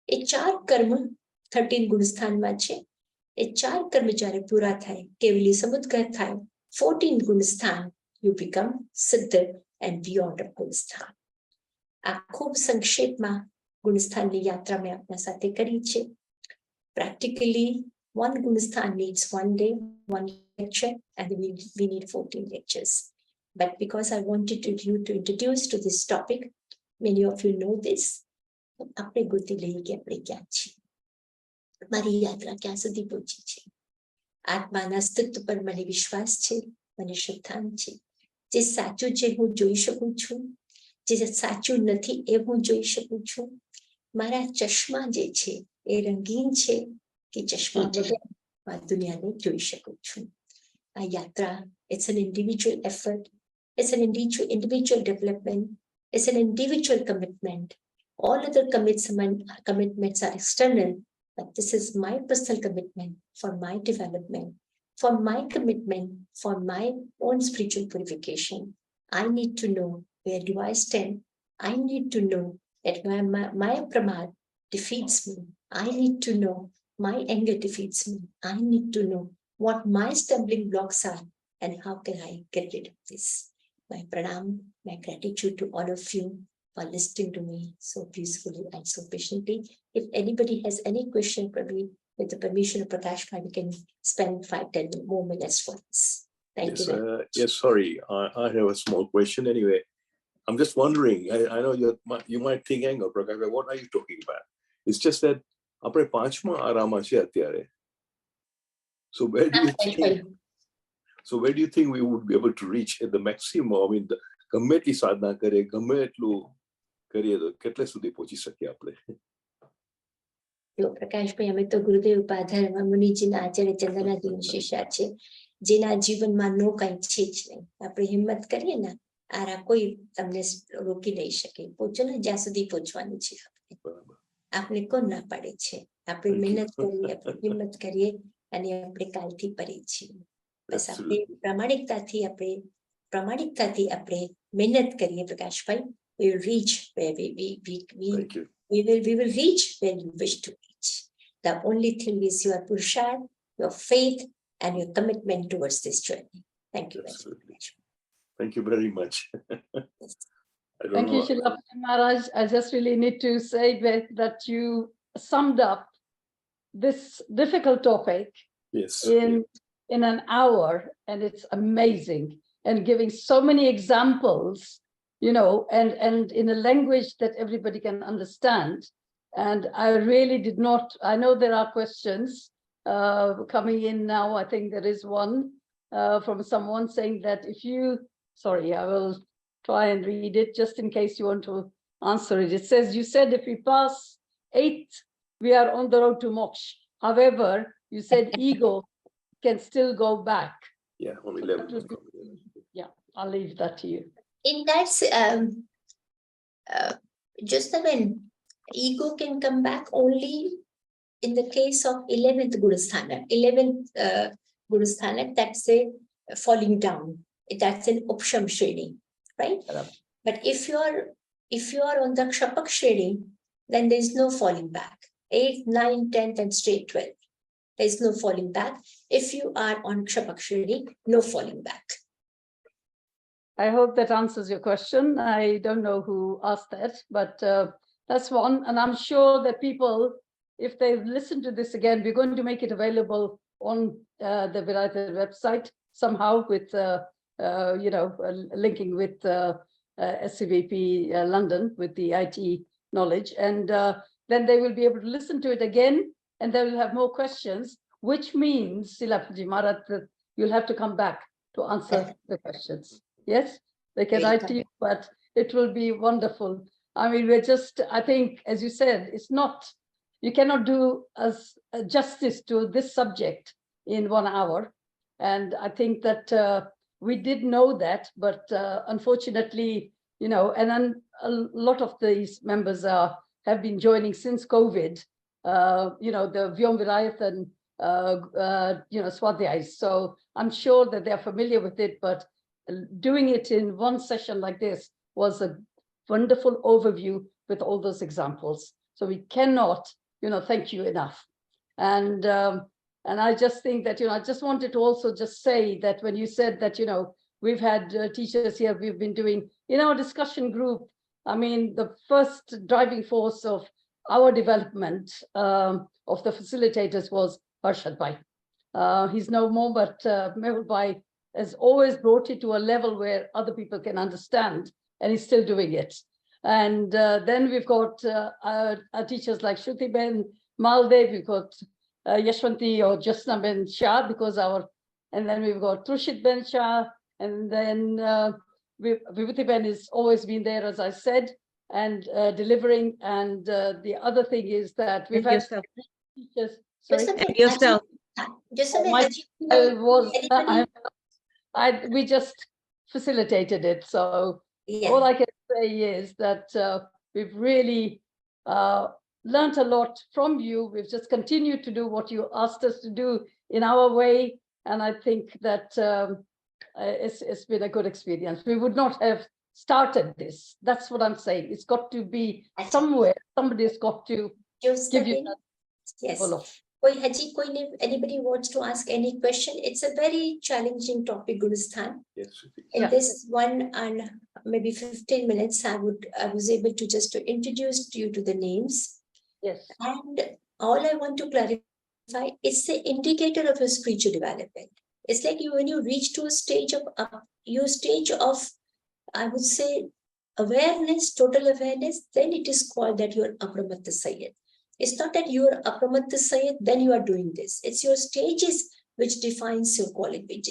એ 4 કર્મ 13 ગુણસ્થાનમાં છે. એ 4 કર્મ જ્યારે પૂરા થાય, કેવલી સમુદ્ગત થાય, 14 ગુણસ્થાન, you become સિદ્ધ and beyond of ગુણસ્થાન. આ ખૂબ સંક્ષેપમાં ગુણસ્થાનની યાત્રા મેં આપના સાથે કરી છે. Practically, one Gunasthan needs 1 day, 1 lecture, and we need 14 lectures. But because I wanted you to introduce to this topic, many of you know this. આપણે ગોતી લઈએ કે આપણે ક્યાં છીએ, મારી યાત્રા ક્યાં સુધી પહોંચી છે. આત્માના અસ્તિત્વ પર મને વિશ્વાસ છે, મને શ્રદ્ધા છે. જે સાચું છે હું જોઈ શકું છું, જે સાચું નથી એ હું જોઈ શકું છું. મારા ચશ્મા જે છે એ રંગીન છે કે ચશ્મા વગર આ દુનિયાને જોઈ શકું છું. આ યાત્રા, it's an individual effort, it's an individual development, it's an individual commitment. All other commitments are external, but this is my personal commitment for my development, for my commitment, for my own spiritual purification. I need to know where do I stand. I need to know that my pramad defeats me. I need to know my anger defeats me. I need to know what my stumbling blocks are and how can I get rid of this. My pranam, my gratitude to all of you for listening to me so peacefully and so patiently. If anybody has any question, probably with the permission of Prakash, we can spend 5-10 more minutes for this. Thank you. Yes, sorry, I have a small question anyway. I'm just wondering, I know you might think, hang on, Prakash, what are you talking about? It's just that આપણે 5મા આરામાં છે અત્યારે. So where do you think we would be able to reach at the maximum? I mean, ગમે એટલી સાધના કરે, ગમે એટલું કરીએ તો કેટલે સુધી પહોંચી શકીએ આપણે? પ્રકાશભાઈ, અમે તો ગુરુદેવ પાધારમાં મુનિજીના આચાર્ય ચંદ્રનાથજીના શિષ્યા છે, જેના જીવનમાં નો કાંઈ છે જ નહીં. આપણે હિંમત કરીએ ને, આરા કોઈ તમને રોકી નહીં શકે. પહોંચો ને જ્યાં સુધી પહોંચવાનું છે. આપણે કોણ ના પાડે છે? આપણે મહેનત કરીએ, આપણે હિંમત કરીએ અને આપણે કાલથી પરે છીએ. બસ આપણે પ્રામાણિકતાથી આપણે મહેનત કરીએ Prakashbhai. We will reach where we will reach where you wish to reach. The only thing is your purushar, your faith, and your commitment towards this journey. Thank you very much. Thank you very much. Thank you, Shilapiji Maharaj. I just really need to say that you summed up this difficult topic in an hour, and it's amazing, and giving so many examples, you know, and in a language that everybody can understand. And I really did not, I know there are questions coming in now. I think there is one from someone saying that if you, sorry, I will try and read it just in case you want to answer it. It says, you said if we pass 8, we are on the road to moksha. However, you said ego can still go back. Yeah, on 11. Yeah, I'll leave that to you. In that, just when ego can come back only in the case of 11th Gunasthana. 11th Gunasthana, that's a falling down. That's an Upsham Shri, right? But if you are on the Kshapak Shri, then there's no falling back. 8th, 9th, 10th, and straight 12th. There's no falling back. If you are on Kshapak Shri, no falling back. I hope that answers your question. I don't know who asked that, but that's one. And I'm sure that people, if they listen to this again, we're going to make it available on the Virata website somehow with, you know, linking with SCVP London with the IT knowledge. And then they will be able to listen to it again, and they will have more questions, which means, Shilapiji Maharaj, that you'll have to come back to answer the questions. Yes, they can write to you, but it will be wonderful. I mean, we're just, I think, as you said, it's not, you cannot do us justice to this subject in 1 hour. And I think that we did know that, but unfortunately, you know, and then a lot of these members are have been joining since COVID, the Vyom Virayathan, Swadhyay. So I'm sure that they're familiar with it, but doing it in one session like this was a wonderful overview with all those examples. So we cannot, thank you enough. And I just think that, I just wanted to also just say that when you said that, we've had teachers here, we've been doing, in our discussion group, I mean, the first driving force of our development of the facilitators was Harshad Bhai. He's no more, but Mehul Bhai has always brought it to a level where other people can understand, and he's still doing it. And then we've got our teachers like Shruti Ben Maldev, we've got Yashwanti or Jasna Ben Shah, and then we've got Trushit Ben Shah, and then Vibhuti Ben has always been there, as I said, and delivering. And the other thing is that we've had teachers. Sorry, and yourself. We just facilitated it. So all I can say is that we've really learned a lot from you. We've just continued to do what you asked us to do in our way. And I think that it's been a good experience. We would not have started this. That's what I'm saying. It's got to be somewhere. Somebody's got to give you that. Yes. Anybody wants to ask any question? It's a very challenging topic, Gunasthan. Yes. In this 1 and maybe 15 minutes, I was able to just to introduce you to the names. Yes. And all I want to clarify, it's the indicator of your spiritual development. It's like when you reach to a stage of I would say awareness, total awareness, then it is called that you are Apramatta Sayyid. It's not that you are Apramatta Sayyid, then you are doing this. It's your stages which defines your quality.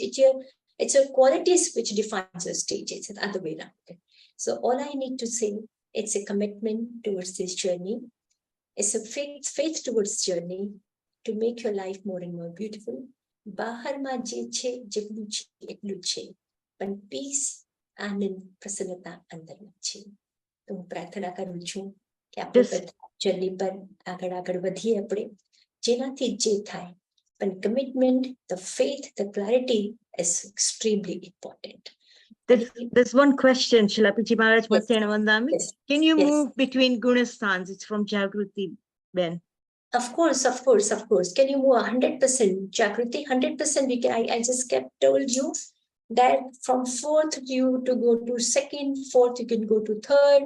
It's your qualities which defines your stages. It's the other way around. So all I need to say, it's a commitment towards this journey. It's a faith towards journey to make your life more and more beautiful. Bahar ma je che, jitlu che, etlu che. But peace and prasannata andar છે. તો હું પ્રાર્થના કરું છું કે આપણે journey પર આગળ વધીએ આપણે જેનાથી જે થાય પણ commitment, the faith, the clarity is extremely important. There's one question, Shilapiji Maharaj. Yes. Can you move between Gunasthanas? It's from Jagruti Ben. Of course. Can you move 100%? Jagruti, 100% we can. I just told you that from 4th you to go to 2nd, 4th you can go to 3rd,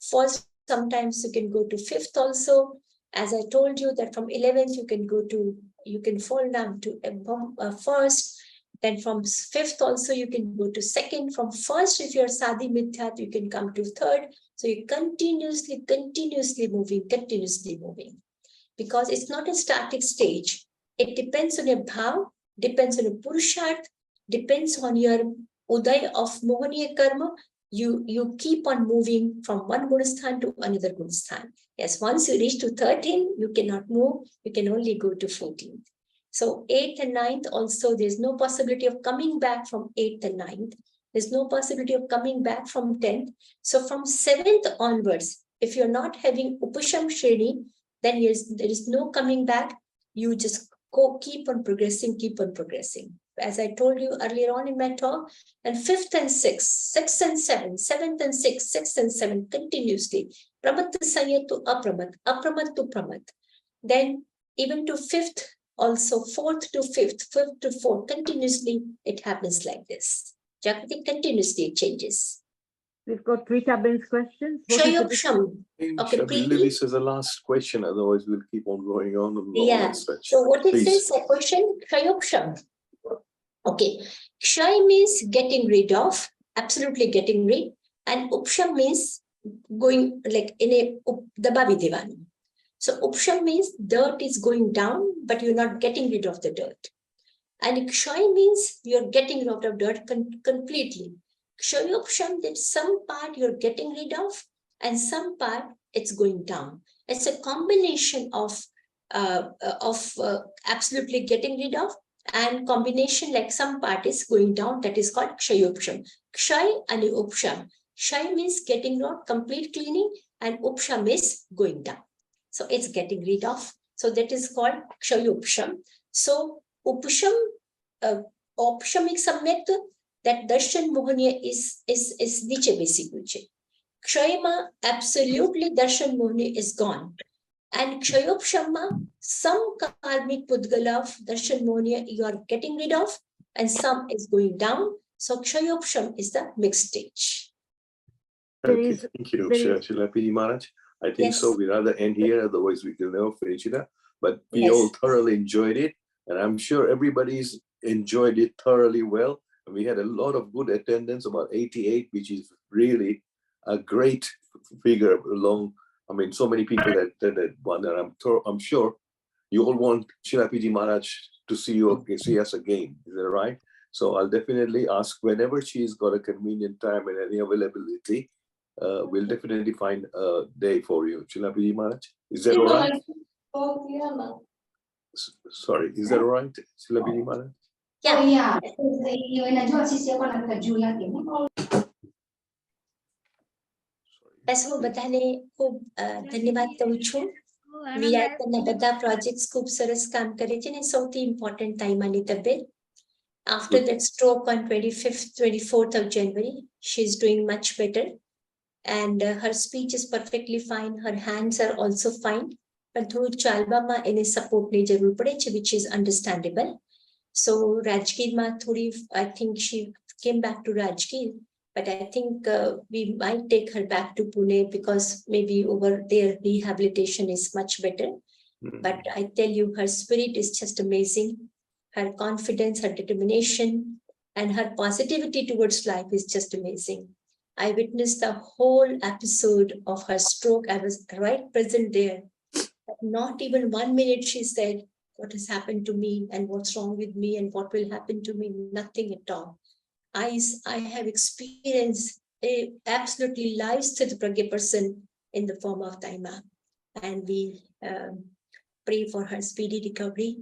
1st sometimes you can go to 5th also. As I told you that from 11th you can fall down to 1st, then from 5th also you can go to 2nd, from 1st if you're Sadhi Mithyat you can come to 3rd. So you're continuously moving, because it's not a static stage. It depends on your bhav, depends on your purusharth, depends on your uday of mohaniya karma. You keep on moving from one Gunasthan to another Gunasthan. Yes, once you reach to 13, you cannot move. You can only go to 14. So 8th and 9th also, there's no possibility of coming back from 8th and 9th. There's no possibility of coming back from 10th. So from 7th onwards, if you're not having Upasham Shreni, then yes, there is no coming back. You just keep on progressing. As I told you earlier on in my talk, and 5th and 6th and 7th and 6th and 7th continuously. Pramatta Sayyid to Apramat to Pramat. Then even to 5th, also 4th to 5th to 4th, continuously it happens like this. Jagruti, continuously it changes. We've got Rita Ben's questions. Shayopsham. Okay, this is the last question, otherwise we'll keep on going on. So what is this question? Shayopsham. Okay, Kshay means getting rid of, absolutely getting rid, and Upsham means going like in a dabavi devani. So Upsham means dirt is going down, but you're not getting rid of the dirt. And Kshay means you're getting rid of dirt completely. Kshayopsham, that some part you're getting rid of, and some part it's going down. It's a combination of absolutely getting rid of, and combination like some part is going down, that is called Kshayopsham. Kshay and Upsham. Kshay means getting rid, complete cleaning, and Upsham is going down. So it's getting rid of. So that is called Kshayopsham. So Upsham, औपशमिक सम्यक that darshan mohaniya is niche basic. Kshayama, absolutely darshan mohaniya is gone. And Kshayopshama, some karmic pudgala of darshan mohaniya you are getting rid of, and some is going down. So Kshayopsham is the mixed stage. Okay, thank you, Shilapiji Maharaj. I think so. We'd rather end here, otherwise we can never finish it up. But we all thoroughly enjoyed it, and I'm sure everybody's enjoyed it thoroughly well. And we had a lot of good attendance, about 88, which is really a great figure. I mean, so many people attended one, and I'm sure you all want Shilapiji Maharaj to see us again. Is that right? So I'll definitely ask whenever she's got a convenient time and any availability. We'll definitely find a day for you, Shilapiji Maharaj. Is that all right? Sorry, is that all right, Shilapiji Maharaj? Yeah. બસ હું બધાને ખૂબ ધન્યવાદ કહું છું. વિરાટના બધા projects ખૂબ સરસ કામ કરે છે ને સૌથી ઇમ્પોર્ટન્ટ તાઈમાની તબિયત. After that stroke on 25th, 24th of January, she's doing much better. And her speech is perfectly fine. Her hands are also fine. But થોડું ચાલવામાં એને સપોર્ટની જરૂર પડે છે, which is understandable. So Rajgirમાં થોડી, I think she came back to Rajgir, but I think we might take her back to Pune because maybe over there rehabilitation is much better. But I tell you, her spirit is just amazing. Her confidence, her determination, and her positivity towards life is just amazing. I witnessed the whole episode of her stroke. I was right present there. Not even 1 minute she said, what has happened to me and what's wrong with me and what will happen to me, nothing at all. I have experienced a absolutely life-sthit person in the form of Taima. And we pray for her speedy recovery.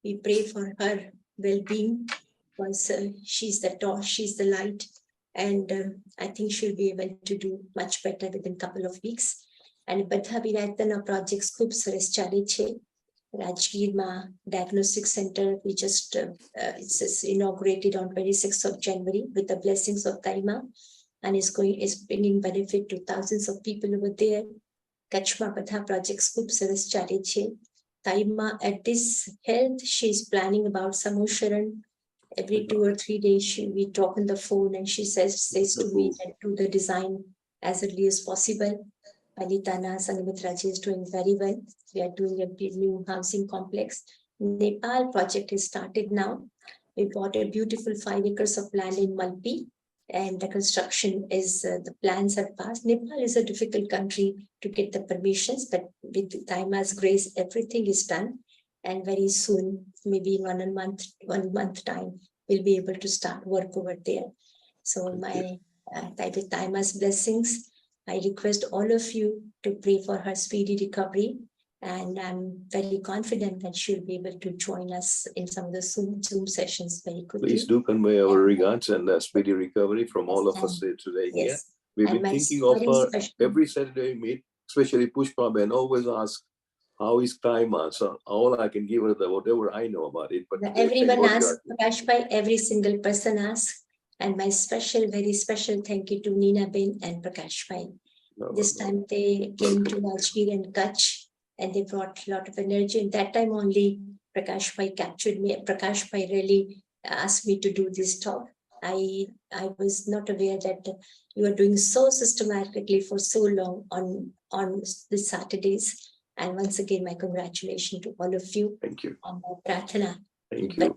We pray for her well-being because she's the torch, she's the light. And I think she'll be able to do much better within a couple of weeks. And બધા વિરાટના projects ખૂબ સરસ ચાલે છે. Rajgirમાં Diagnostic Center, we just it's inaugurated on 26th of January with the blessings of Taima, and is bringing benefit to thousands of people over there. Kachma બધા projects ખૂબ સરસ ચાલે છે. Taima at this health, she's planning about Samosharan. Every 2 or 3 days we talk on the phone and she says to me that do the design as early as possible. Palitana Sangamitraji is doing very well. We are doing a big new housing complex. Nepal project is started now. We bought a beautiful 5 acres of land in Malpi, and the construction is, the plans are passed. Nepal is a difficult country to get the permissions, but with Taima's grace, everything is done. And very soon, maybe in 1 month time, we'll be able to start work over there. So with Taima's blessings, I request all of you to pray for her speedy recovery. And I'm very confident that she'll be able to join us in some of the Zoom sessions very quickly. Please do convey our regards and speedy recovery from all of us today here. We've been thinking of her every Saturday we meet, especially Pushpa and always ask, how is Taima? So all I can give her whatever I know about it. But everyone asks, Prakash Bhai, every single person asks. And my very special thank you to Neena Ben and Prakash Bhai. This time they came to Rajgir and Kutch and they brought a lot of energy. And that time only Prakash Bhai captured me. Prakash Bhai really asked me to do this talk. I was not aware that you are doing so systematically for so long on the Saturdays. And once again, my congratulations to all of you. Thank you. On my Prathana. Thank you.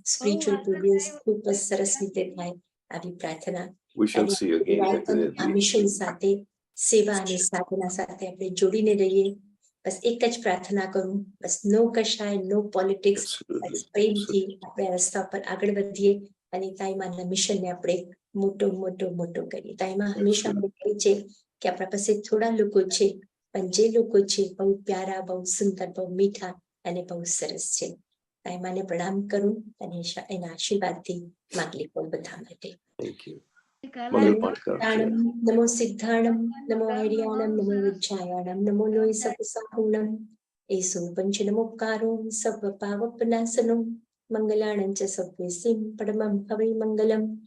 Spiritual progress, Kupa Saraswati Bhai, Abhi Prathana. We shall see you again. Definitely. Mission સાથે સેવા અને સાધના સાથે આપણે જોડીને રહીએ. બસ એક જ પ્રાર્થના કરું, બસ નો કશાય, નો પોલિટિક્સ, બસ પ્રેમથી આપણે રસ્તા પર આગળ વધીએ અને તાઈમાના મિશનને આપણે મોટો કરીએ. તાઈમા હંમેશા મને કહે છે કે આપણા પાસે થોડા લોકો છે, પણ જે લોકો છે બહુ પ્યારા, બહુ સુંદર, બહુ મીઠા અને બહુ સરસ છે. તાઈમાને પ્રણામ કરું અને એના આશીર્વાદથી માગલી કોલ બધા માટે. Thank you. મંગલ પાઠ કરો. નમો સિદ્ધાણમ, નમો હૈર્યાણમ, નમો વિજ્જાયાણમ, નમો લોય સપસાહુણમ, એસો પંચનમોકારો સર્વ પાવપનાશનો, મંગલાણં ચ સભ્યસિમ પરમં હવૈ મંગલમ,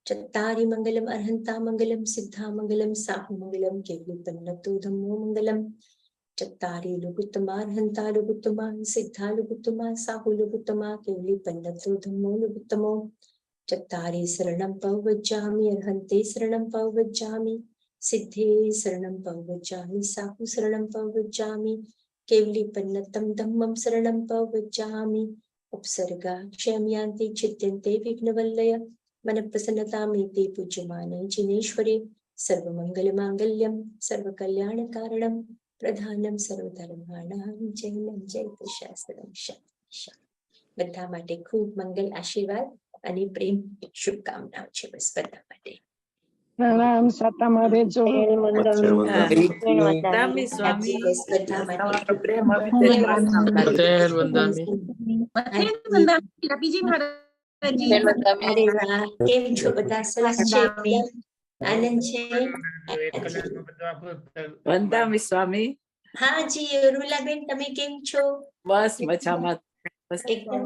ચત્તારી મંગલમ અર્હંતા મંગલમ, સિદ્ધા મંગલમ, સાહુ મંગલમ, કેવલિપન્નતો ધમ્મો મંગલમ, ચત્તારી લુગુત્તમા અર્હંતા લુગુત્તમા, સિદ્ધા લુગુત્તમા, સાહુ લુગુત્તમા, કેવલિપન્નતો ધમ્મો લુગુત્તમો, ચત્તારી શરણં પવજ્જામિ, અર્હંતે શરણં પવજ્જામિ, સિદ્ધે શરણં પવજ્જામિ, સાહુ શરણં પવજ્જામિ, કેવલિપન્નતં ધમ્મં શરણં પવજ્જામિ, ઉપસર્ગા ક્ષમ્યાન્તિ છિદ્યન્તે વિઘ્નવલ્લય, મનઃપ્રસન્નતામેતે પૂજ્યમાને જિનેશ્વરે, સર્વમંગલમાંગલ્યં સર્વકલ્યાણકારણં, પ્રધાનમ સર્વધર્માણાં, જય શાસ્ત્રમ. બધા માટે ખૂબ મંગલ આશીર્વાદ અને પ્રેમ શુભકામનાઓ છે. બસ બધા માટે પ્રણામ. સાતા રેજો. વંદામી સ્વામી. બસ બધા માટે પ્રેમ અભિષેક શિલાપીજી મહારાજજી. અરે વાહ, કેમ છો બધા? સરસ છે, આનંદ છે. વંદામી સ્વામી. હા જી, રૂલાબેન તમે કેમ છો? બસ મજામાં. એકદમ